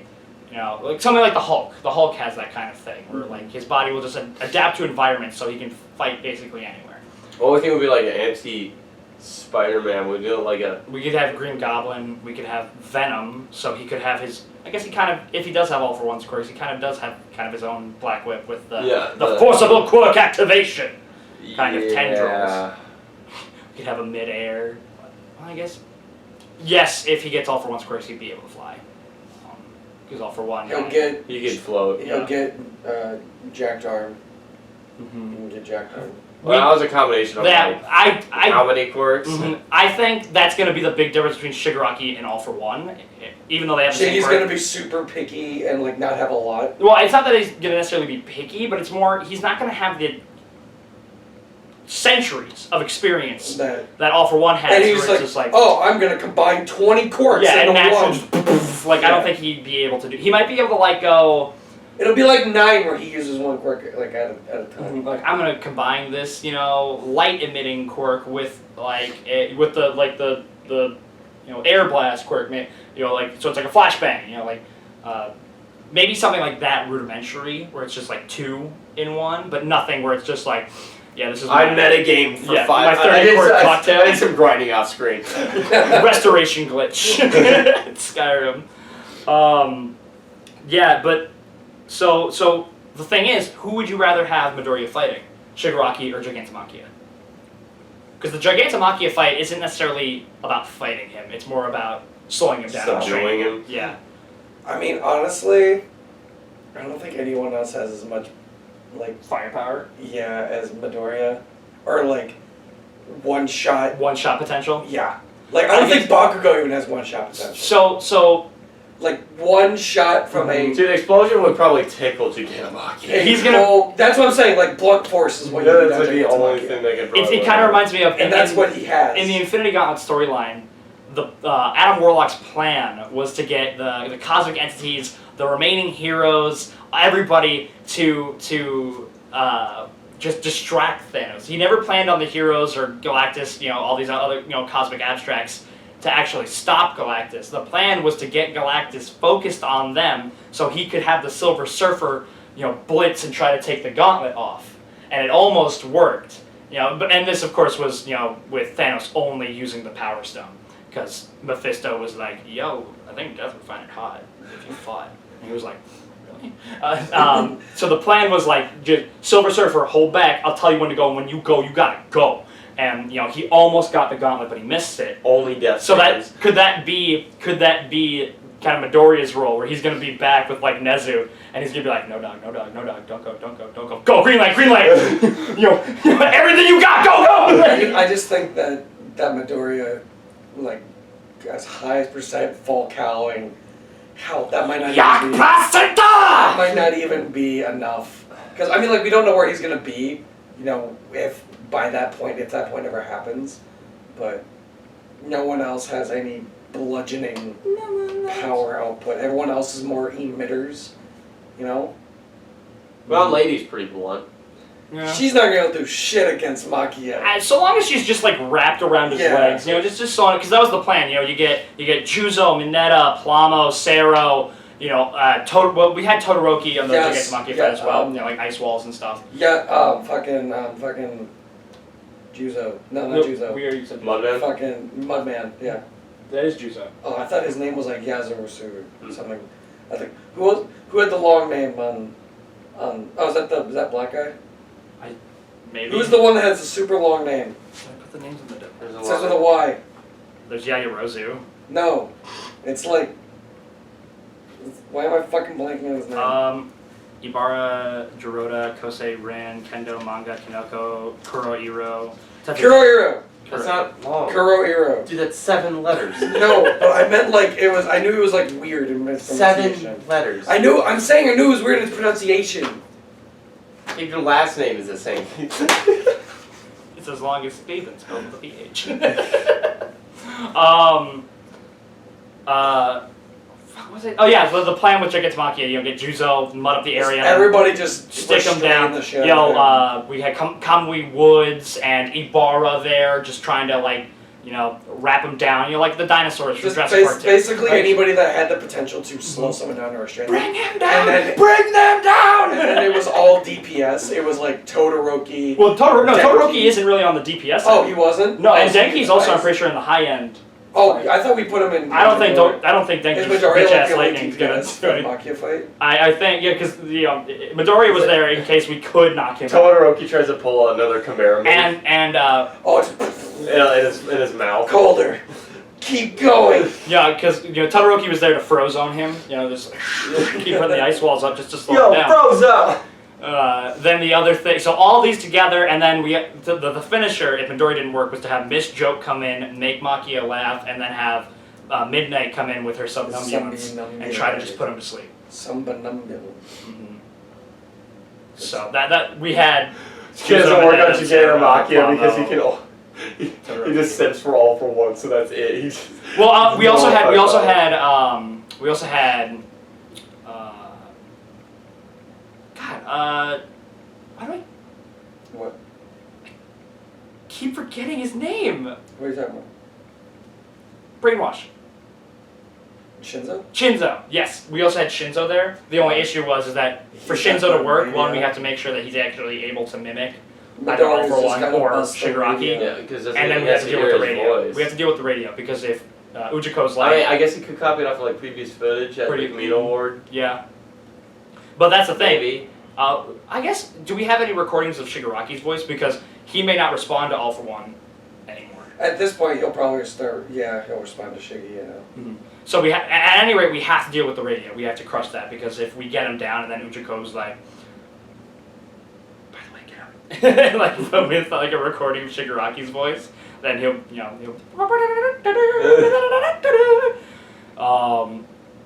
like something like the Hulk. The Hulk has that kind of thing where like his body will just adapt to environments so he can fight basically anywhere. Well, I think it would be like an anti-Spider-Man. Would do like a. We could have Green Goblin. We could have Venom. So he could have his. I guess he kind of, if he does have All for One's quirks, he kind of does have kind of his own Black Whip with the forcible quirk activation kind of tendrils. We could have a mid-air. Well, I guess. Yes, if he gets All for One's quirks, he'd be able to fly. Because All for One. He can float. He'll get jacked arm. Mm-hmm. He can get jacked arm. Well, that was a combination of how many quirks. Mm-hmm. I think that's going to be the big difference between Shigaraki and All for One, even though they have the same he's quirk. going to be super picky and like not have a lot. Well, it's not that he's going to necessarily be picky, but it's more he's not going to have the centuries of experience that All for One has. And he's like, oh, I'm going to combine 20 quirks into one. Just, like, I don't think he'd be able to do. He might be able to like go. It'll be like 9 where he uses one quirk like at a time. Like I'm gonna combine this, light emitting quirk with the air blast quirk, so it's like a flashbang, maybe something like that rudimentary where it's just like 2 in 1, but nothing where it's just like, this is I metagame for 5. My 30 quirk cocktail. I did some grinding off screen. Restoration glitch. Skyrim. But. So the thing is, who would you rather have Midoriya fighting? Shigaraki or Gigantomachia? Because the Gigantomachia fight isn't necessarily about fighting him. It's more about slowing him down. Subduing him? Yeah. I mean, honestly, I don't think anyone else has as much, firepower? Yeah, as Midoriya. Or, one-shot. One-shot potential? Yeah. I don't think Bakugo even has one-shot potential. So... one shot from a... Dude, the explosion would probably tickle Gigantomachia. He's gonna... That's what I'm saying, blunt force is what you do. That's the only thing they can It kind of reminds me of... And that's what he has. In the Infinity Gauntlet storyline, the Adam Warlock's plan was to get the cosmic entities, the remaining heroes, everybody to just distract Thanos. He never planned on the heroes or Galactus, all these other, cosmic abstracts to actually stop Galactus. The plan was to get Galactus focused on them so he could have the Silver Surfer, blitz and try to take the gauntlet off. And it almost worked. And this of course was, with Thanos only using the Power Stone. Because Mephisto was like, yo, I think Death would find it hot if you fought. And he was like, really? So the plan was just Silver Surfer, hold back, I'll tell you when to go, and when you go, you gotta go. And he almost got the gauntlet, but he missed it. Only death. So could that be kind of Midoriya's role, where he's gonna be back with Nezu, and he's gonna be like, no dog, don't go, go, green light, everything you got, go. I just think that Midoriya, as high as percent fall cowing, that might not even be enough. Because we don't know where he's gonna be, if that point ever happens, but no one else has any bludgeoning power output. Everyone else is more emitters, Well, Lady's pretty blunt. Yeah. She's not gonna do shit against Machia. So long as she's just wrapped around his legs, just so because that was the plan. You get Juzo, Mineta, Plamo, Sero. We had Todoroki on the Gigantomachia fight as well. Ice walls and stuff. Yeah, fucking Juzo. No, not Juzo. We already said Mudman? Fucking Mudman, yeah. That is Juzo. Oh, I thought his name was Yazurusu or something. I think who had the long name on is that black guy? Maybe. Who's the one that has a super long name? Should I put the names in the difference? It says with a Y. There's Yayarozu. No. It's why am I fucking blanking on his name? Ibara, Jiroda, Kosei, Ran, Kendo, Manga, Kinoko, Kurohiro. Kurohiro! That's not long. Kurohiro. Dude, that's 7 letters. No, but I meant I knew it was weird in his pronunciation. 7 letters. I knew it was weird in his pronunciation. If your last name is the same. It's as long as Steven spelled with a PH. was it? Oh yeah, so the plan with Gigantomachia, get Juzo, mud up the area. Everybody just stick them down. The shit we had Kamui Woods and Ibarra there, just trying to wrap them down. Like the dinosaurs from Jurassic Park 2. Basically, anybody that had the potential to slow someone down or restrain them. Bring him down! Bring them down! And then it was all DPS. It was like Todoroki. Well, Todoroki isn't really on the DPS side. Oh, he wasn't? No, and Denki's also, I'm pretty sure, in the high end. Oh, I thought we put him in. I don't think Denki's bitch-ass Lightning's gonna Machia fight. I think, because Midoriya was there in case we could knock him out. Todoroki tries to pull another Chimera move. In his mouth. Colder. Keep going. Yeah, because Todoroki was there to Frozone him. Just keep putting the ice walls up just to slow him down. Froze up! Then the other thing, so all these together, and then the finisher, if Midoriya didn't work, was to have Miss Joke come in, make Machia laugh, and then have Midnight come in with her somnambulance and try to just put him to sleep. Somnambulance. So that we had. He doesn't work on Gigantomachia because he just steps for all for one, so that's it. We also had. Why do I What? keep forgetting his name? What are you talking about? Brainwash. Shinzo, yes. We also had Shinzo there. The only issue was that for Shinzo to work, we have to make sure that he's actually able to mimic either All For One or Shigaraki. Yeah, and then we have to deal with the radio. We have to deal with the radio because if Ujiko's I guess he could copy it off of previous footage at the Camino Award. Yeah. But that's the thing. Maybe. I guess, do we have any recordings of Shigaraki's voice? Because he may not respond to All For One anymore. At this point, he'll probably he'll respond to Shiggy, So at any rate, we have to deal with the radio. We have to crush that, because if we get him down and then Ujiko's like, by the way, get out. With a recording of Shigaraki's voice, then he'll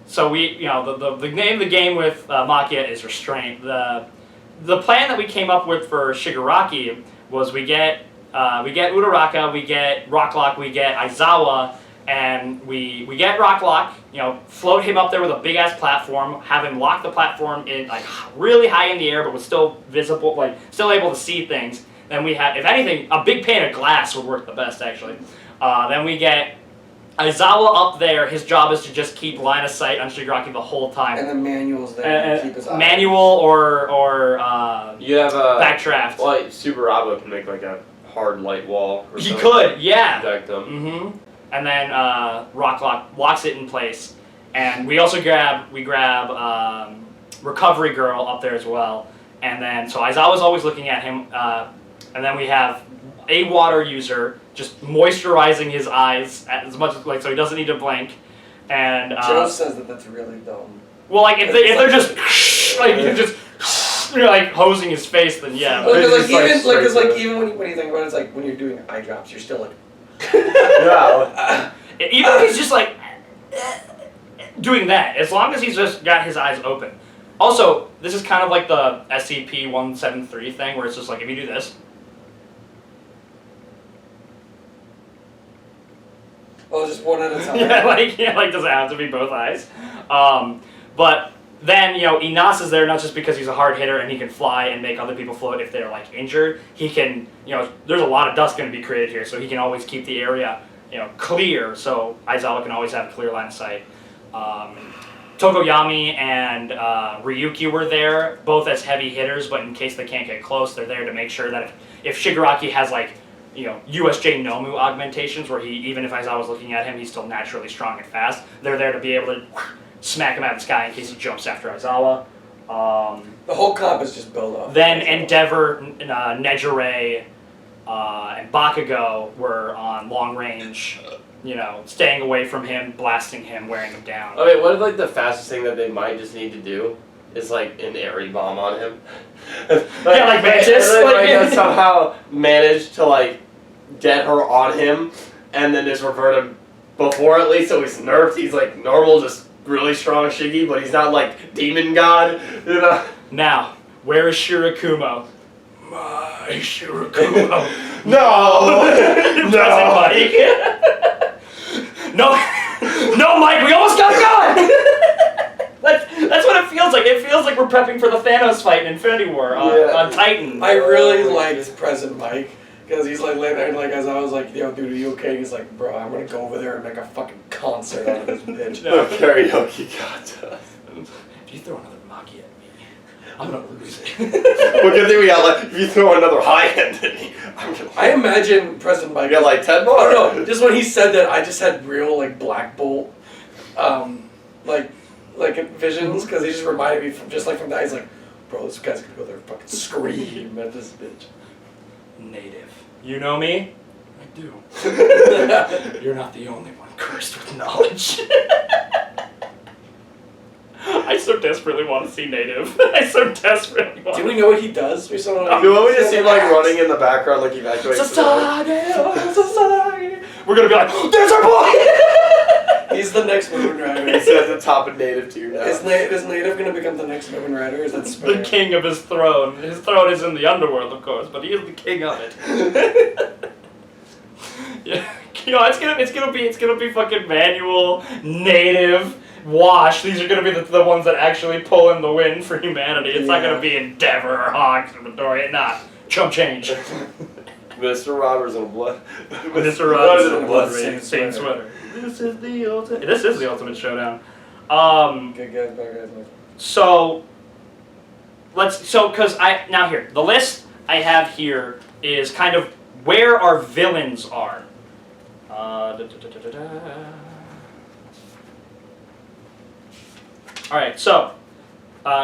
so we, the name of the game with Machia is Restraint. The plan that we came up with for Shigaraki was we get Uraraka, we get Rocklock, we get Aizawa, and we get Rocklock, float him up there with a big ass platform, have him lock the platform in really high in the air, but was still visible, still able to see things. Then we have, if anything, a big pane of glass would work the best actually. Then we get Aizawa up there. His job is to just keep line of sight on Shigaraki the whole time. And the manual's there to keep his eye. Manual or you have a backdraft. Well, Subarabo can make a hard light wall. Or he could, yeah. Protect them. Mm-hmm. And then Rocklock locks it in place. And we also grab Recovery Girl up there as well. And then so Aizawa's always looking at him. And then we have a water user just moisturizing his eyes as much as so he doesn't need to blink. And Joe says that's really dumb. Well, if they're just just hosing his face, then yeah. Even when you think about it, it's when you're doing eye drops, you're still yeah. Even if he's just doing that, as long as he's just got his eyes open. Also, this is kind of like the SCP-173 thing, where it's just if you do this. Oh, just one at a time. Does it have to be both eyes? But then, Inas is there not just because he's a hard hitter and he can fly and make other people float if they're injured. He can, there's a lot of dust going to be created here, so he can always keep the area, clear. So Aizawa can always have a clear line of sight. Tokoyami and Ryuki were there, both as heavy hitters, but in case they can't get close, they're there to make sure that if Shigaraki has USJ Nomu augmentations, where even if Aizawa's looking at him, he's still naturally strong and fast, they're there to be able to smack him out of the sky in case he jumps after Aizawa. The whole comp is just built up. Then Endeavor, Nejire, and Bakugo were on long range, staying away from him, blasting him, wearing him down. Okay, what if the fastest thing that they might just need to do is an airy bomb on him? Mantis. Somehow manage to get her on him, and then just revert him before at least, so he's nerfed. He's normal, just really strong Shiggy, but he's not demon god, Now, where is Shirakumo? My Shirakumo. No! No! No, Mike, we almost got going! what it feels like. It feels like we're prepping for the Thanos fight in Infinity War on Titan. I really liked Present Mike. Because he's like laying there, and like as I was like, yo, dude, are you okay? He's like, bro, I'm gonna go over there and make a fucking concert out of this bitch. No karaoke contest. If you throw another Maki at me, I'm gonna lose it. Well, good thing we got like, if you throw another high end at me, I'm gonna. I imagine President Mike. You got like 10 more? I don't know. Just when he said that, I just had real like Black Bolt, like visions, because he just reminded me from that. He's like, bro, this guy's gonna go there and fucking scream at this bitch. Native. You know me? I do. You're not the only one cursed with knowledge. I so desperately want to see Native. I so desperately want. Do we know what he does? We saw. Do we just see like running in the background like evacuating? Society. We're gonna be like, there's our boy! He's the next Moon Rider. He's at the top of Native tier now. Is Native gonna become the next Moon Rider? Is that the king of his throne? His throne is in the underworld, of course, but he is the king of it. Yeah, you know, it's gonna be fucking Manual, Native, Wash. These are gonna be the ones that actually pull in the win for humanity. It's not gonna be Endeavor or Hawks or Midoriya. Nah, chump change. Mr. Roberts in blood. Mr. Roberts in a blood Same same sweater. This is the ultimate showdown. Good guys, bad guys. So because the list I have here is kind of where our villains are. Alright, so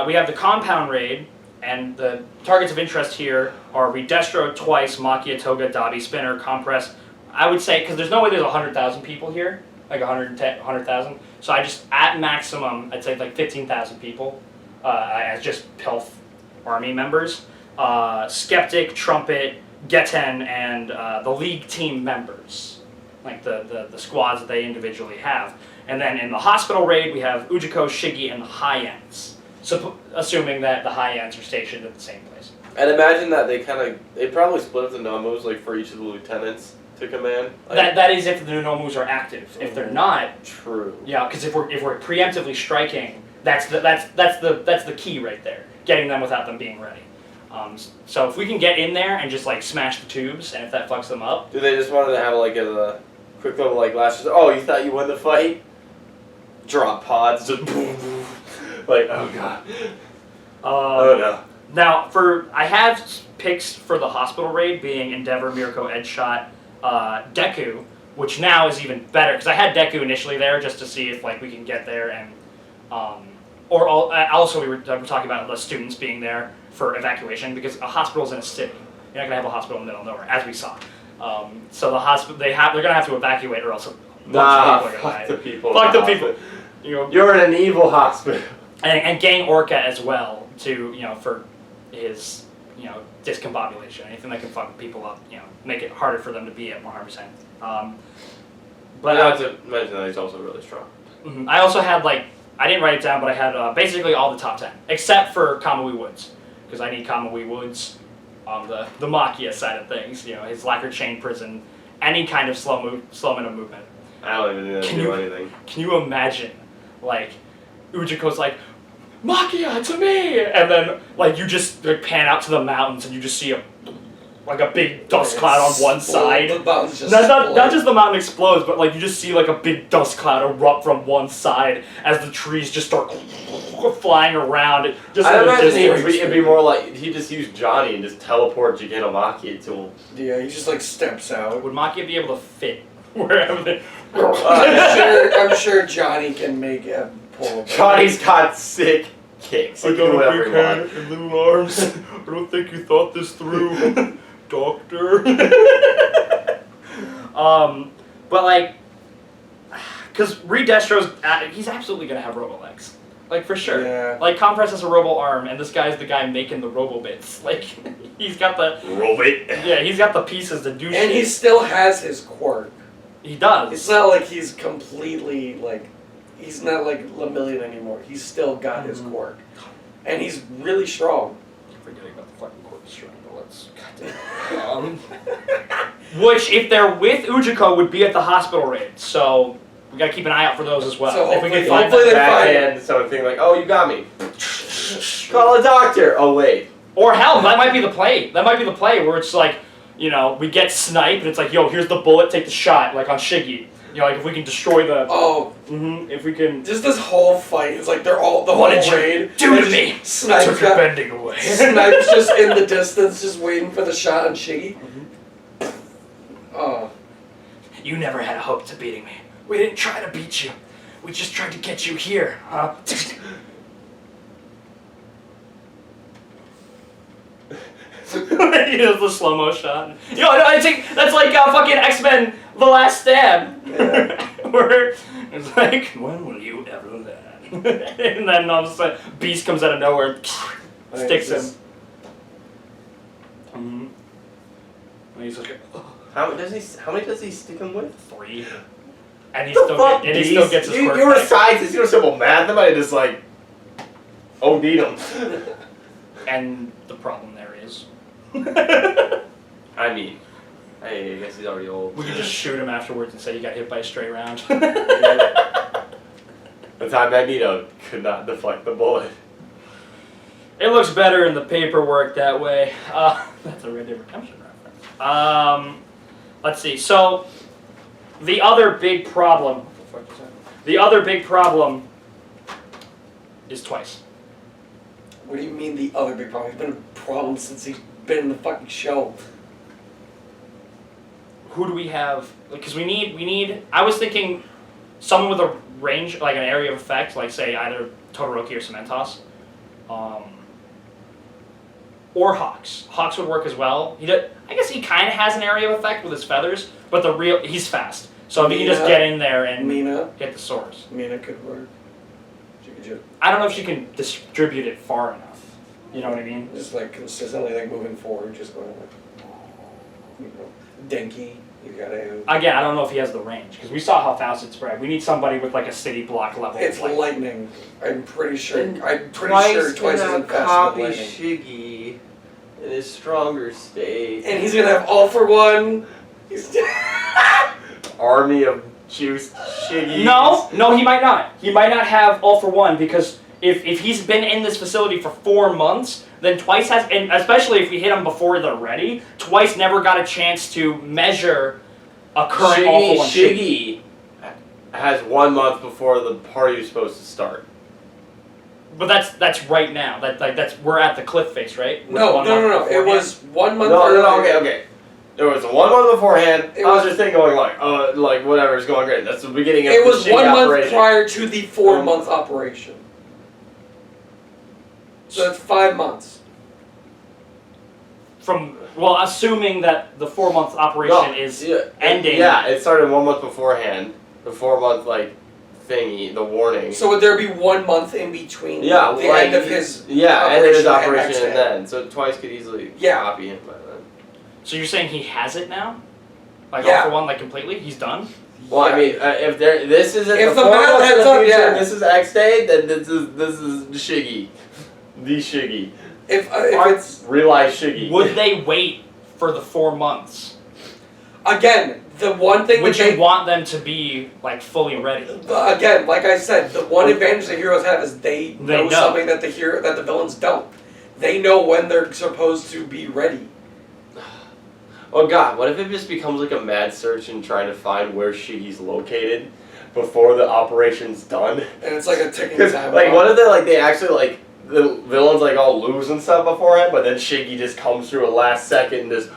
we have the compound raid, and the targets of interest here are Redestro twice, Machia, Toga, Dabi, Spinner, Compress. I would say, because there's no way there's 100,000 people here, like 100,000. So I just, at maximum, I'd say like 15,000 people as just Pilf army members. Skeptic, Trumpet, Geten, and the League team members. Like the squads that they individually have. And then in the hospital raid, we have Ujiko, Shiggy, and the High Ends. So, assuming that the High Ends are stationed at the same place. And imagine that they probably split up the Nomos like for each of the lieutenants to command. Like, That is if the Nomos are active. If they're not, true. yeah, because if we're preemptively striking, that's the key right there. Getting them without them being ready. So if we can get in there and just like smash the tubes, and if that fucks them up, Do they just wanted to have like a quick little like lashes? Oh, you thought you won the fight? Drop pods, just boom, boom. Like, oh god. Oh no. Now, I have picks for the hospital raid being Endeavor, Mirko, Edgeshot, Deku, which now is even better because I had Deku initially there just to see if like we can get there and, also we were talking about the students being there for evacuation because a hospital's in a city. You're not gonna have a hospital in the middle of nowhere, as we saw. So the hospital they're gonna have to evacuate or else. Fuck the people. Fuck the people. You know, you're in an evil hospital. And gang Orca as well to for his discombobulation, anything that can fuck people up, make it harder for them to be at 100%. But not to mention that he's also really strong. Mm-hmm. I also had I didn't write it down, but I had basically all the top 10 except for Kamui Woods because I need Kamui Woods on the Machia side of things. His lacquer chain prison, any kind of slow minute movement. I don't even think do anything. Can you imagine, Ujiko's like, Machia to me, and then you just pan out to the mountains and you just see a big dust cloud on one side. The mountains just not just the mountain explodes, but you just see a big dust cloud erupt from one side as the trees just start flying around. I imagine it'd be more like he just used Johnny and just teleport Gigantomachia to him. Yeah, he just steps out. Would Machia be able to fit wherever they? I'm sure Johnny can make a pull. Johnny's got sick kicks. I got a big head and little arms. I don't think you thought this through, doctor. But because Redestro's he's absolutely gonna have robo legs, for sure. Yeah. Compress has a robo arm, and this guy's the guy making the robo bits. He's got the robot. Yeah, he's got the pieces to do shit. And he still has his quirk. He does. It's not like he's completely he's not Lemillion anymore. He's still got his quirk, and he's really strong. Forgetting about the fucking quirk strong, but let's. Which, if they're with Ujiko, would be at the hospital raid. So We gotta keep an eye out for those as well. So if we can hopefully- find hopefully them. they find- Backhand something like, oh, you got me. Call a doctor. Oh, wait. Or hell, that might be the play. That might be the play where it's like, you know, we get sniped and it's like, yo, here's the bullet, take the shot, like on Shiggy. You know, like if we can destroy the. Oh. If we can. Just this whole fight is like they're all the What whole did you raid. do to me? Snipes Took your got bending away. Snipes just in the distance, just waiting for the shot on Shiggy. Oh. You never had a hope to beating me. We didn't try to beat you. We just tried to get you here, huh? You know, the slow-mo shot. You know, I think that's like fucking X-Men The Last Stand. Yeah. Where it's like, when will you ever learn? And then all of a sudden, Beast comes out of nowhere and sticks him. And he's like, How many does he stick him with? 3. And he still gets his quirk You were back. scientists, you were simple math, that might have just like OD'd him. And the problem there is, I mean, I guess he's already old. we can just shoot him afterwards and say you got hit by a stray round. The time Magneto could not deflect the bullet. It looks better in the paperwork that way. That's a Red Dead Redemption reference. Let's see. So, the other big problem. What the fuck is that? The other big problem is Twice. What do you mean the other big problem? He's been a problem since he's been in the fucking show. Who do we have? Because we need. I was thinking someone with a range, like an area of effect, like say either Todoroki or Cementos. Or Hawks. Hawks would work as well. I guess he kind of has an area of effect with his feathers, but he's fast. So if he can just get in there and hit the swords. Mina could work. I don't know if she can distribute it far enough. You know what I mean? Just like consistently like moving forward, just going like, you know, Denki, you gotta. Again, I don't know if he has the range because we saw how fast it spread. We need somebody with like a city block level. It's like, lightning. I'm pretty sure. I'm pretty Twice sure Twice isn't fast copy with lightning. Shiggy in his stronger state. And he's gonna have all for one. He's Army of juiced Shiggies. No, he might not. He might not have all for one because if he's been in this facility for 4 months, then Twice has, and especially if we hit him before they're ready, Twice never got a chance to measure a current all for one Shiggy has 1 month before the party is supposed to start. But that's right now. That's we're at the cliff face, right? no. It was 1 month. No, okay. There was a 1 month beforehand. I was just thinking going like whatever's going great. That's the beginning of it the was Shiggy 1 month operation. prior to the 4 month operation. So that's 5 months. Assuming that the 4 month operation is ending. Yeah, it started 1 month beforehand. The 4 month thingy, the warning. So would there be 1 month in between the like, end of his end of his operation and and then. So Twice could easily copy him by then. So you're saying he has it now? Like Yeah. all for one, like completely? He's done? Well, I mean, if this isn't If the the 4 battle months in heads the up, future, yeah. and this is X Day, then this is Shiggy, the Shiggy, If it's real life Shiggy. Would they wait for the 4 months? again the one thing Would that you want them to be like fully ready? again, like I said, the one advantage the heroes have is they know something that the villains don't. They know when they're supposed to be ready. Oh god, what if it just becomes like a mad search and trying to find where Shiggy's located before the operation's done? And it's like a ticking Because time. like what if they actually the villains all lose and stuff beforehand, but then Shiggy just comes through a last second and just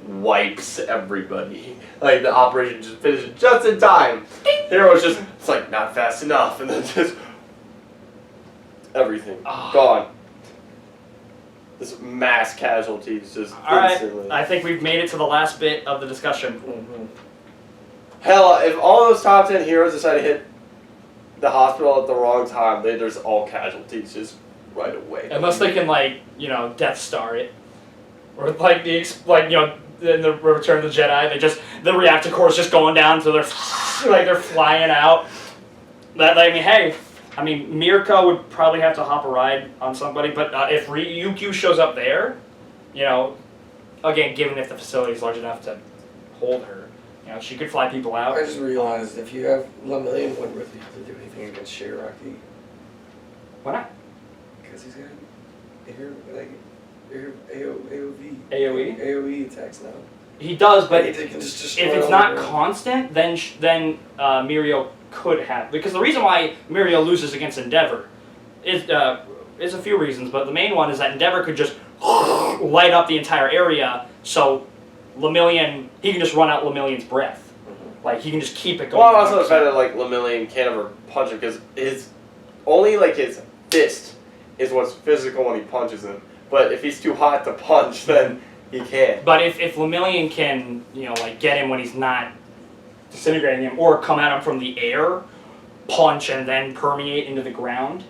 wipes everybody. Like the operation just finishes just in time. Hero's just not fast enough, and then just everything gone. This mass casualties just instantly. Alright, I think we've made it to the last bit of the discussion. Mm-hmm. Hell, if all those top 10 heroes decide to hit the hospital at the wrong time, there's all casualties just right away. Unless they can Death Star it. Or in the Return of the Jedi, the reactor core is just going down so they're they're flying out. Mirko would probably have to hop a ride on somebody, but if Ryukyu shows up there, again, given if the facility is large enough to hold her, You know, she could fly people out. I just realized if you have Lemillion, wouldn't really have to do anything against Shigaraki. Why not? Because he's got AOV. AOE? AOE attacks now. He does, but He if can just destroy it's all not the ground. constant, then Mirio could have. Because the reason why Mirio loses against Endeavor is a few reasons, but the main one is that Endeavor could just light up the entire area, so Lemillion, he can just run out Lemillion's breath. Like, he can just keep it going. Well, also the fact that, like, Lemillion can't ever punch him, because his fist is what's physical when he punches him. But if he's too hot to punch, then he can't. But if Lemillion can, you know, like, get him when he's not disintegrating him, or come at him from the air, punch, and then permeate into the ground,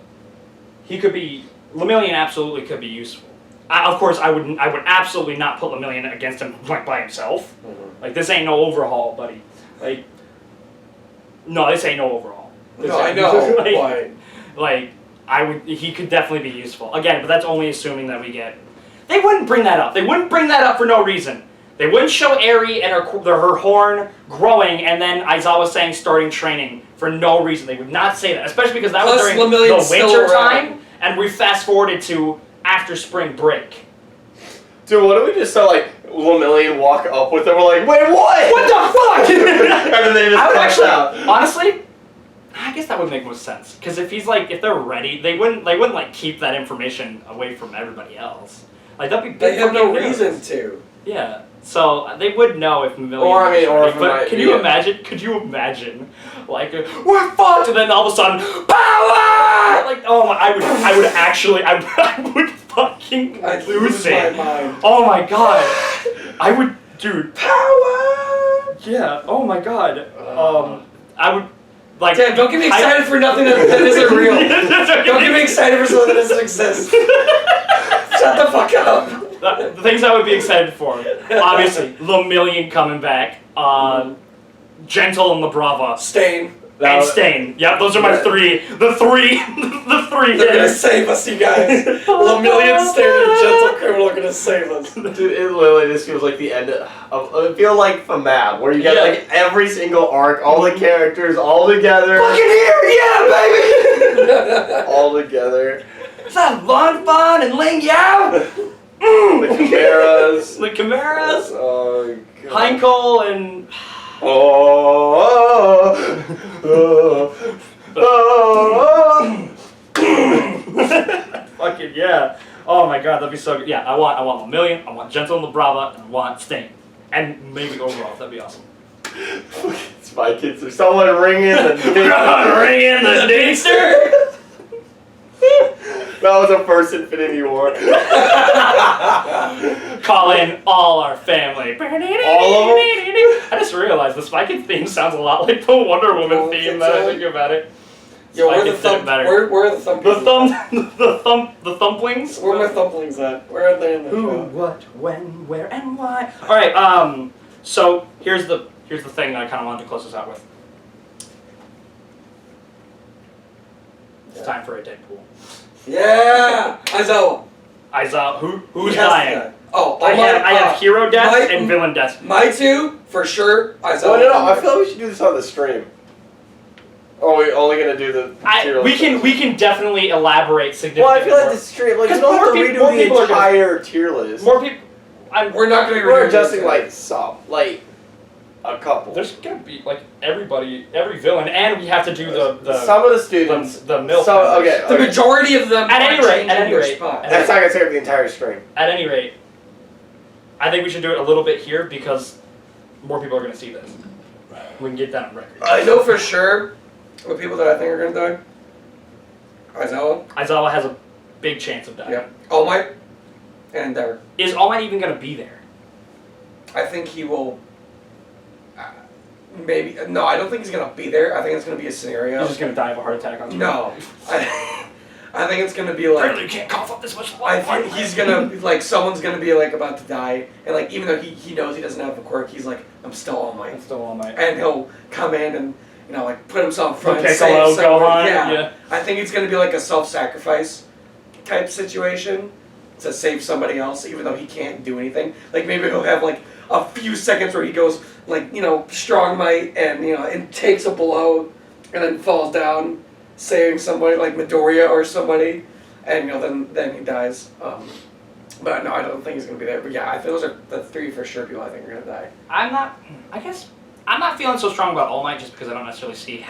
Lemillion absolutely could be useful. Of course, I would absolutely not put Lemillion against him, like, by himself. Like, this ain't no overhaul, buddy. Like, no, this ain't no overhaul. No, I know, but... he could definitely be useful. Again, but that's only assuming that we get... They wouldn't bring that up. They wouldn't bring that up for no reason. They wouldn't show Eri and her horn growing and then Aizawa saying starting training for no reason. They would not say that, especially because that was during the winter time, and we fast forwarded to after spring break. Dude, what if we just saw, like, Lemillion walk up with them? We're like, wait, what? What the fuck? And then they just I would pass actually, out. honestly, I guess that would make most sense. Because if they're ready, they wouldn't like keep that information away from everybody else. Like that'd be big. They have no fucking news. reason to. Yeah. So they would know if Lemillion. Or, I mean, or if but can you imagine? Could you imagine? Like we're fucked, and then all of a sudden, power! Like oh my, I would actually, I would fucking I'd lose my it. mind. Oh my god, I would, dude. Power! Yeah. Oh my god. I would. Like, Damn, don't get me excited for nothing that isn't real. Don't get me excited for something that doesn't exist. Shut the fuck up. The things I would be excited for, obviously, Lemillion coming back, Gentle and LaBrava, Stain. and Stain. Yep, those are my three. The three. They're gonna save us, you guys. Lemillion, Stain, and Gentle Criminal are gonna save us. Dude, it literally just feels like the end of I feel like FMAB, where you get like every single arc, all the characters all together. Fucking here, yeah, baby! All together. Is that Von Fon and Ling Yao? The Chimeras. The Chimeras. Oh, God. Heinkel and... Fucking yeah. Oh my god, that'd be so good. Yeah, I want Lemillion, I want Gentle and LaBrava, and I want Stain. And maybe overall, that'd be awesome. Spy Kids, there's someone ringing the Ringing the dingster! That was a first Infinity War. Call in all our family. All of them? I just realized the Spy Kids theme sounds a lot like the Wonder Woman theme now that I think about it. Yo, Spy where are the Kids did it better. where are the thumplings? The thumplings? Where are my thumplings at? Where are they in the Who, show? what, when, where, and why. Alright, so here's the thing that I kinda wanted to close this out with. It's time for a Deadpool. Yeah! Aizawa. Who's Yes, dying? guy. Oh, I have hero deaths and villain deaths. My two, for sure, Aizawa. Oh, no, I feel like we should do this on the stream. Oh, we're only gonna do the tier we list. can definitely elaborate significantly. Well, I feel like more. the stream, like, 'Cause you don't have to more redo people the are gonna- entire tier list. More people. We're not going to be We're redoing adjusting, this. like, some. Like, a couple. There's gonna be like every villain, and we have to do the some of the students. the milk. So, members. okay. The majority of them At any are rate, changing their spot. That's not gonna take up the entire stream. At any rate, I think we should do it a little bit here because more people are gonna see this. We can get that on record. I know for sure the people that I think are going to die. Aizawa has a big chance of dying. Yeah. All Might and Endeavor. Is All Might even gonna be there? I think he will. Maybe no. I don't think he's gonna be there. I think it's gonna be a scenario. He's just gonna die of a heart attack on. No, I think it's gonna be like. Apparently you can't cough up this much I blood. think he's gonna like someone's gonna be like about to die, and like even though he knows he doesn't have a quirk, he's like I'm still All Might, It's still All Might. and he'll come in and like put himself front and Piccolo, save someone. Gohan, Yeah. I think it's gonna be like a self-sacrifice type situation to save somebody else, even though he can't do anything. Like maybe he'll have like a few seconds where he goes like strong might and takes a blow, and then falls down, saving somebody like Midoriya or somebody, and then he dies. But no, I don't think he's gonna be there. But yeah, I think those are the 3 for sure people I think are gonna die. I'm not feeling so strong about All Might just because I don't necessarily see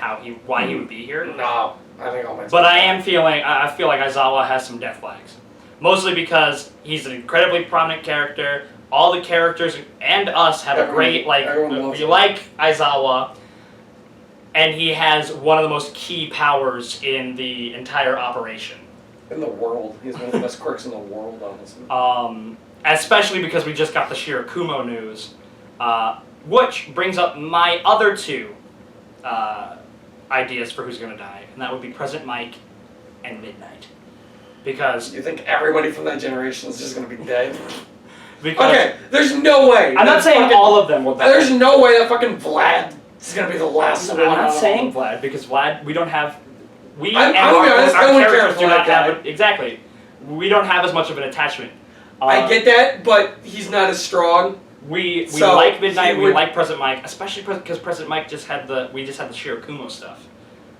why he would be here. No, I think All Might's. But I feel like Aizawa has some death flags, mostly because he's an incredibly prominent character. All the characters and us have a great we like Aizawa, and he has one of the most key powers in the entire operation. In the world, he's one of the best quirks in the world, honestly. Especially because we just got the Shirakumo news, which brings up my other 2 ideas for who's going to die, and that would be President Mike and Midnight. Because you think everybody from that generation is just going to be dead? Because okay, there's no way. I'm not saying all of them will die. There's no way that fucking Vlad is going to be the last one. I'm not saying Vlad, because Vlad, we don't have... I'm gonna be honest, I don't care if do not Vlad have exactly. We don't have as much of an attachment. I get that, but he's not as strong. We like Midnight. We like President Mike, especially because President Mike just had the Shirakumo stuff.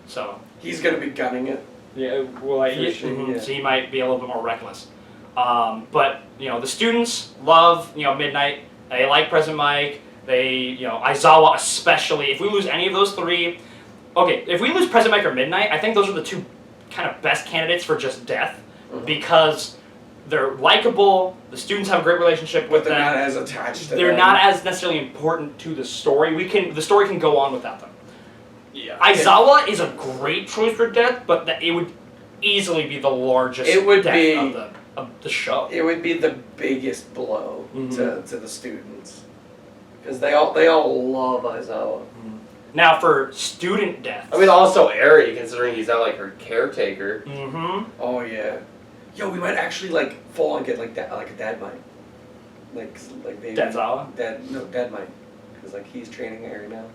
So he's gonna be gunning it. Yeah, well, so he might be a little bit more reckless. But the students love Midnight. They like President Mike. They Aizawa especially. If we lose any of those 3. Okay, if we lose President Mike or Midnight, I think those are the 2 kind of best candidates for just death, because they're likable, the students have a great relationship with them. But they're not as attached to They're them. not as necessarily important to the story. The story can go on without them. Yeah. Aizawa is a great choice for death, but it would easily be the largest death of the show. It would be the biggest blow to the students. Because they all love Aizawa. Now for student deaths. I mean, also Eri, considering he's not like her caretaker. Mm-hmm. Oh yeah. Yo, we might actually full on get like a dad might. Like they. Aizawa? Dad might. Because he's training Eri now.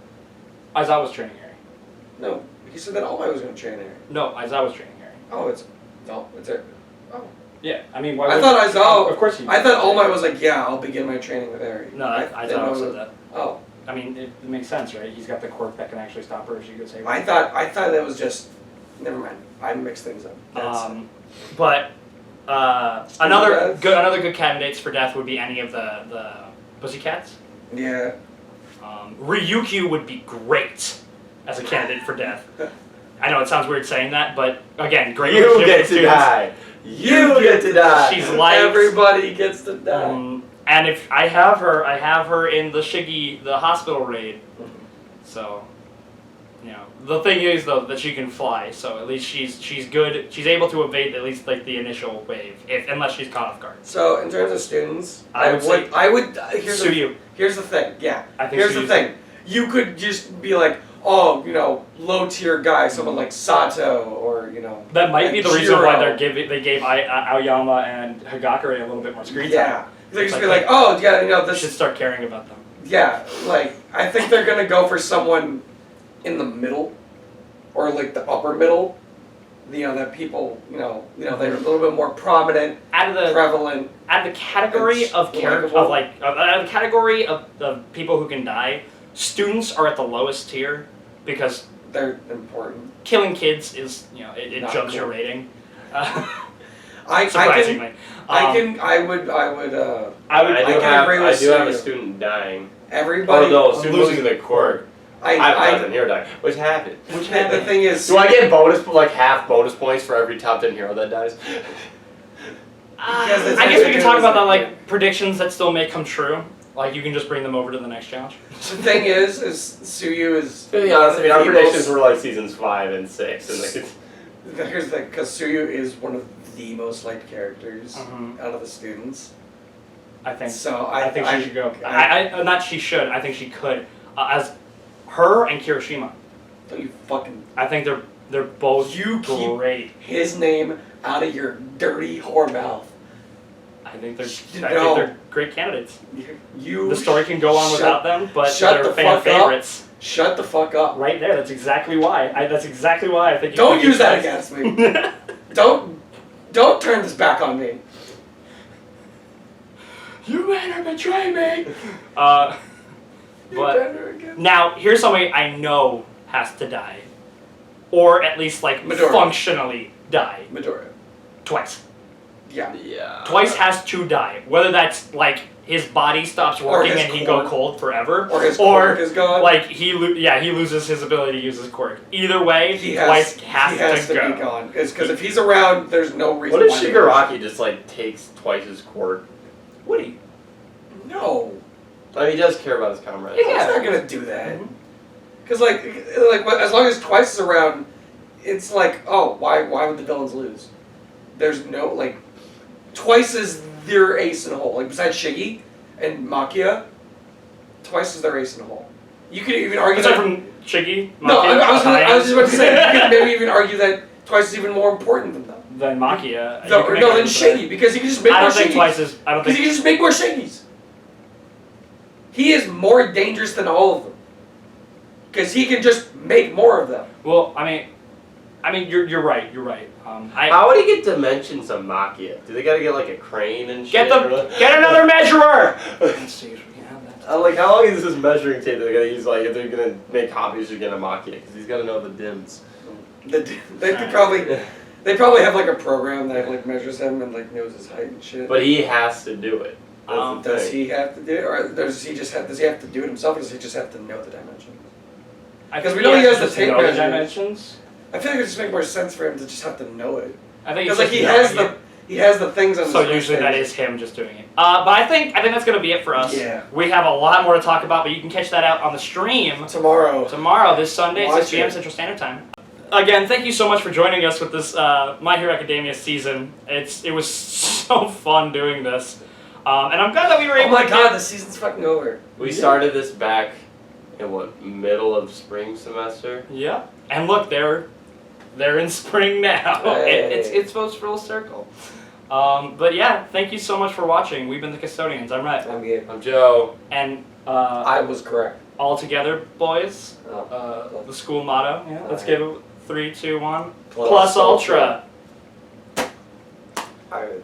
Aizawa's training Eri. No, he said that All Might was going to train Eri. No, Aizawa's training Eri. Oh, it's Eri. Oh. Yeah, I mean, why I thought Aizawa. Of course he. I thought All Might was like, yeah, I'll begin my training with Eri. No, Aizawa said that. Oh. I mean, it makes sense, right? He's got the quirk that can actually stop her if she goes haywire. I thought that was just. Never mind. I mixed things up. But another good candidates for death would be any of the Pussycats. Yeah. Ryukyu would be great as a candidate for death. I know it sounds weird saying that, but again, great. You get to die. You get to die. She's like everybody gets to die. And if I have her in the Shiggy, the hospital raid. So, the thing is though that she can fly, so at least she's good. She's able to evade at least the initial wave, unless she's caught off guard. So in terms of students, here's the thing. Yeah. Here's the thing. You could just be like, oh, low tier guy, someone like Sato, or That might be the reason Jiro. why they gave Aoyama and Hagakure a little bit more screen time. Yeah. They just be like, oh yeah, this should start caring about them. Yeah, I think they're gonna go for someone in the middle, or the upper middle. That people, they're a little bit more prominent, prevalent. Out of the category of people who can die, students are at the lowest tier because they're important. Killing kids is it jumps your rating. Surprisingly. I do have a student dying. Everybody. Oh no, student losing the quirk. I have a hero dying. Which happened? The thing is, do I get half bonus points for every top 10 hero that dies? I guess we can talk about that predictions that still may come true. You can just bring them over to the next challenge. The thing is Tsuyu is. To be honest, our predictions were seasons 5 and 6, and here's the thing, because Tsuyu is one of the most liked characters out of the students. I think so. I think she should go. Not she should. I think she could. As her and Kirishima. Don't you fucking. I think they're both great. Keep his name out of your dirty whore mouth. I think they're great candidates. The story can go on without them, but they're fan favorites. Shut the fuck up. Right there. That's exactly why. That's exactly why I think. Don't use that against me. Don't turn this back on me. You made her betray me! You But better again. now, here's somebody I know has to die. Or at least, like, Midoriya. functionally die. Midoriya. Twice. Yeah. Yeah. Twice has to die. Whether that's, like, his body stops Or working his and he go quirk. cold forever. Or his quirk is gone. like, he loses his ability to use his quirk. Either way, Twice has to go. be gone. Because if he's around, there's no reason What if why they- Shigaraki just like takes twice his quirk? Would he? No. I mean, he does care about his comrades. He's not gonna do that. Because like as long as Twice is around, it's like, oh, why would the villains lose? There's no like, Twice is their ace in the hole. Like besides Shiggy and Machia, Twice is their ace in the hole. You could even argue Aside that. from Shiggy? No, Machia, I was just about to say you could maybe even argue that Twice is even more important than them. Then Machia. No, than Shiggy because he can just make I more don't think Shiggys. Twice is. I don't Because think. he can just make more Shiggies. He is more dangerous than all of them. Because he can just make more of them. Well, I mean, you're right. You're right. How would he get dimensions of Machia? Do they gotta get like a crane and shit? Get another measurer. Let's see if we can have that. Like, how long is this measuring tape that they're gonna use? Like, if they're gonna make copies of Gigantomachia, because he's gotta know the dims. They could probably. They probably have like a program that like measures him and like knows his height and shit. But he has to do it. That's the Does thing. he have to do it, or does he have to do it himself, or does he just have to know the dimensions? Because we know he has the just tape know the measure. dimensions. I feel like it would just make more sense for him to just have to know it. I think Because like he has the things on his So wrist usually there. that is him just doing it. But I think that's gonna be it for us. Yeah. We have a lot more to talk about, but you can catch that out on the stream Tomorrow, this Sunday, Watch 6 p.m. it. Central Standard Time. Again, thank you so much for joining us with this My Hero Academia season. It was so fun doing this, and I'm glad that we were Oh able. my to god, the season's fucking over. We started this back in what, middle of spring semester? Yeah, and look, they're in spring now. Hey. It's full circle. But yeah, thank you so much for watching. We've been the Custodians. I'm Rhett. I'm Gabe. I'm Joe. And I was correct. all together, boys. The school motto. Yeah, let's give it 3, 2, 1. Plus ultra. Alright.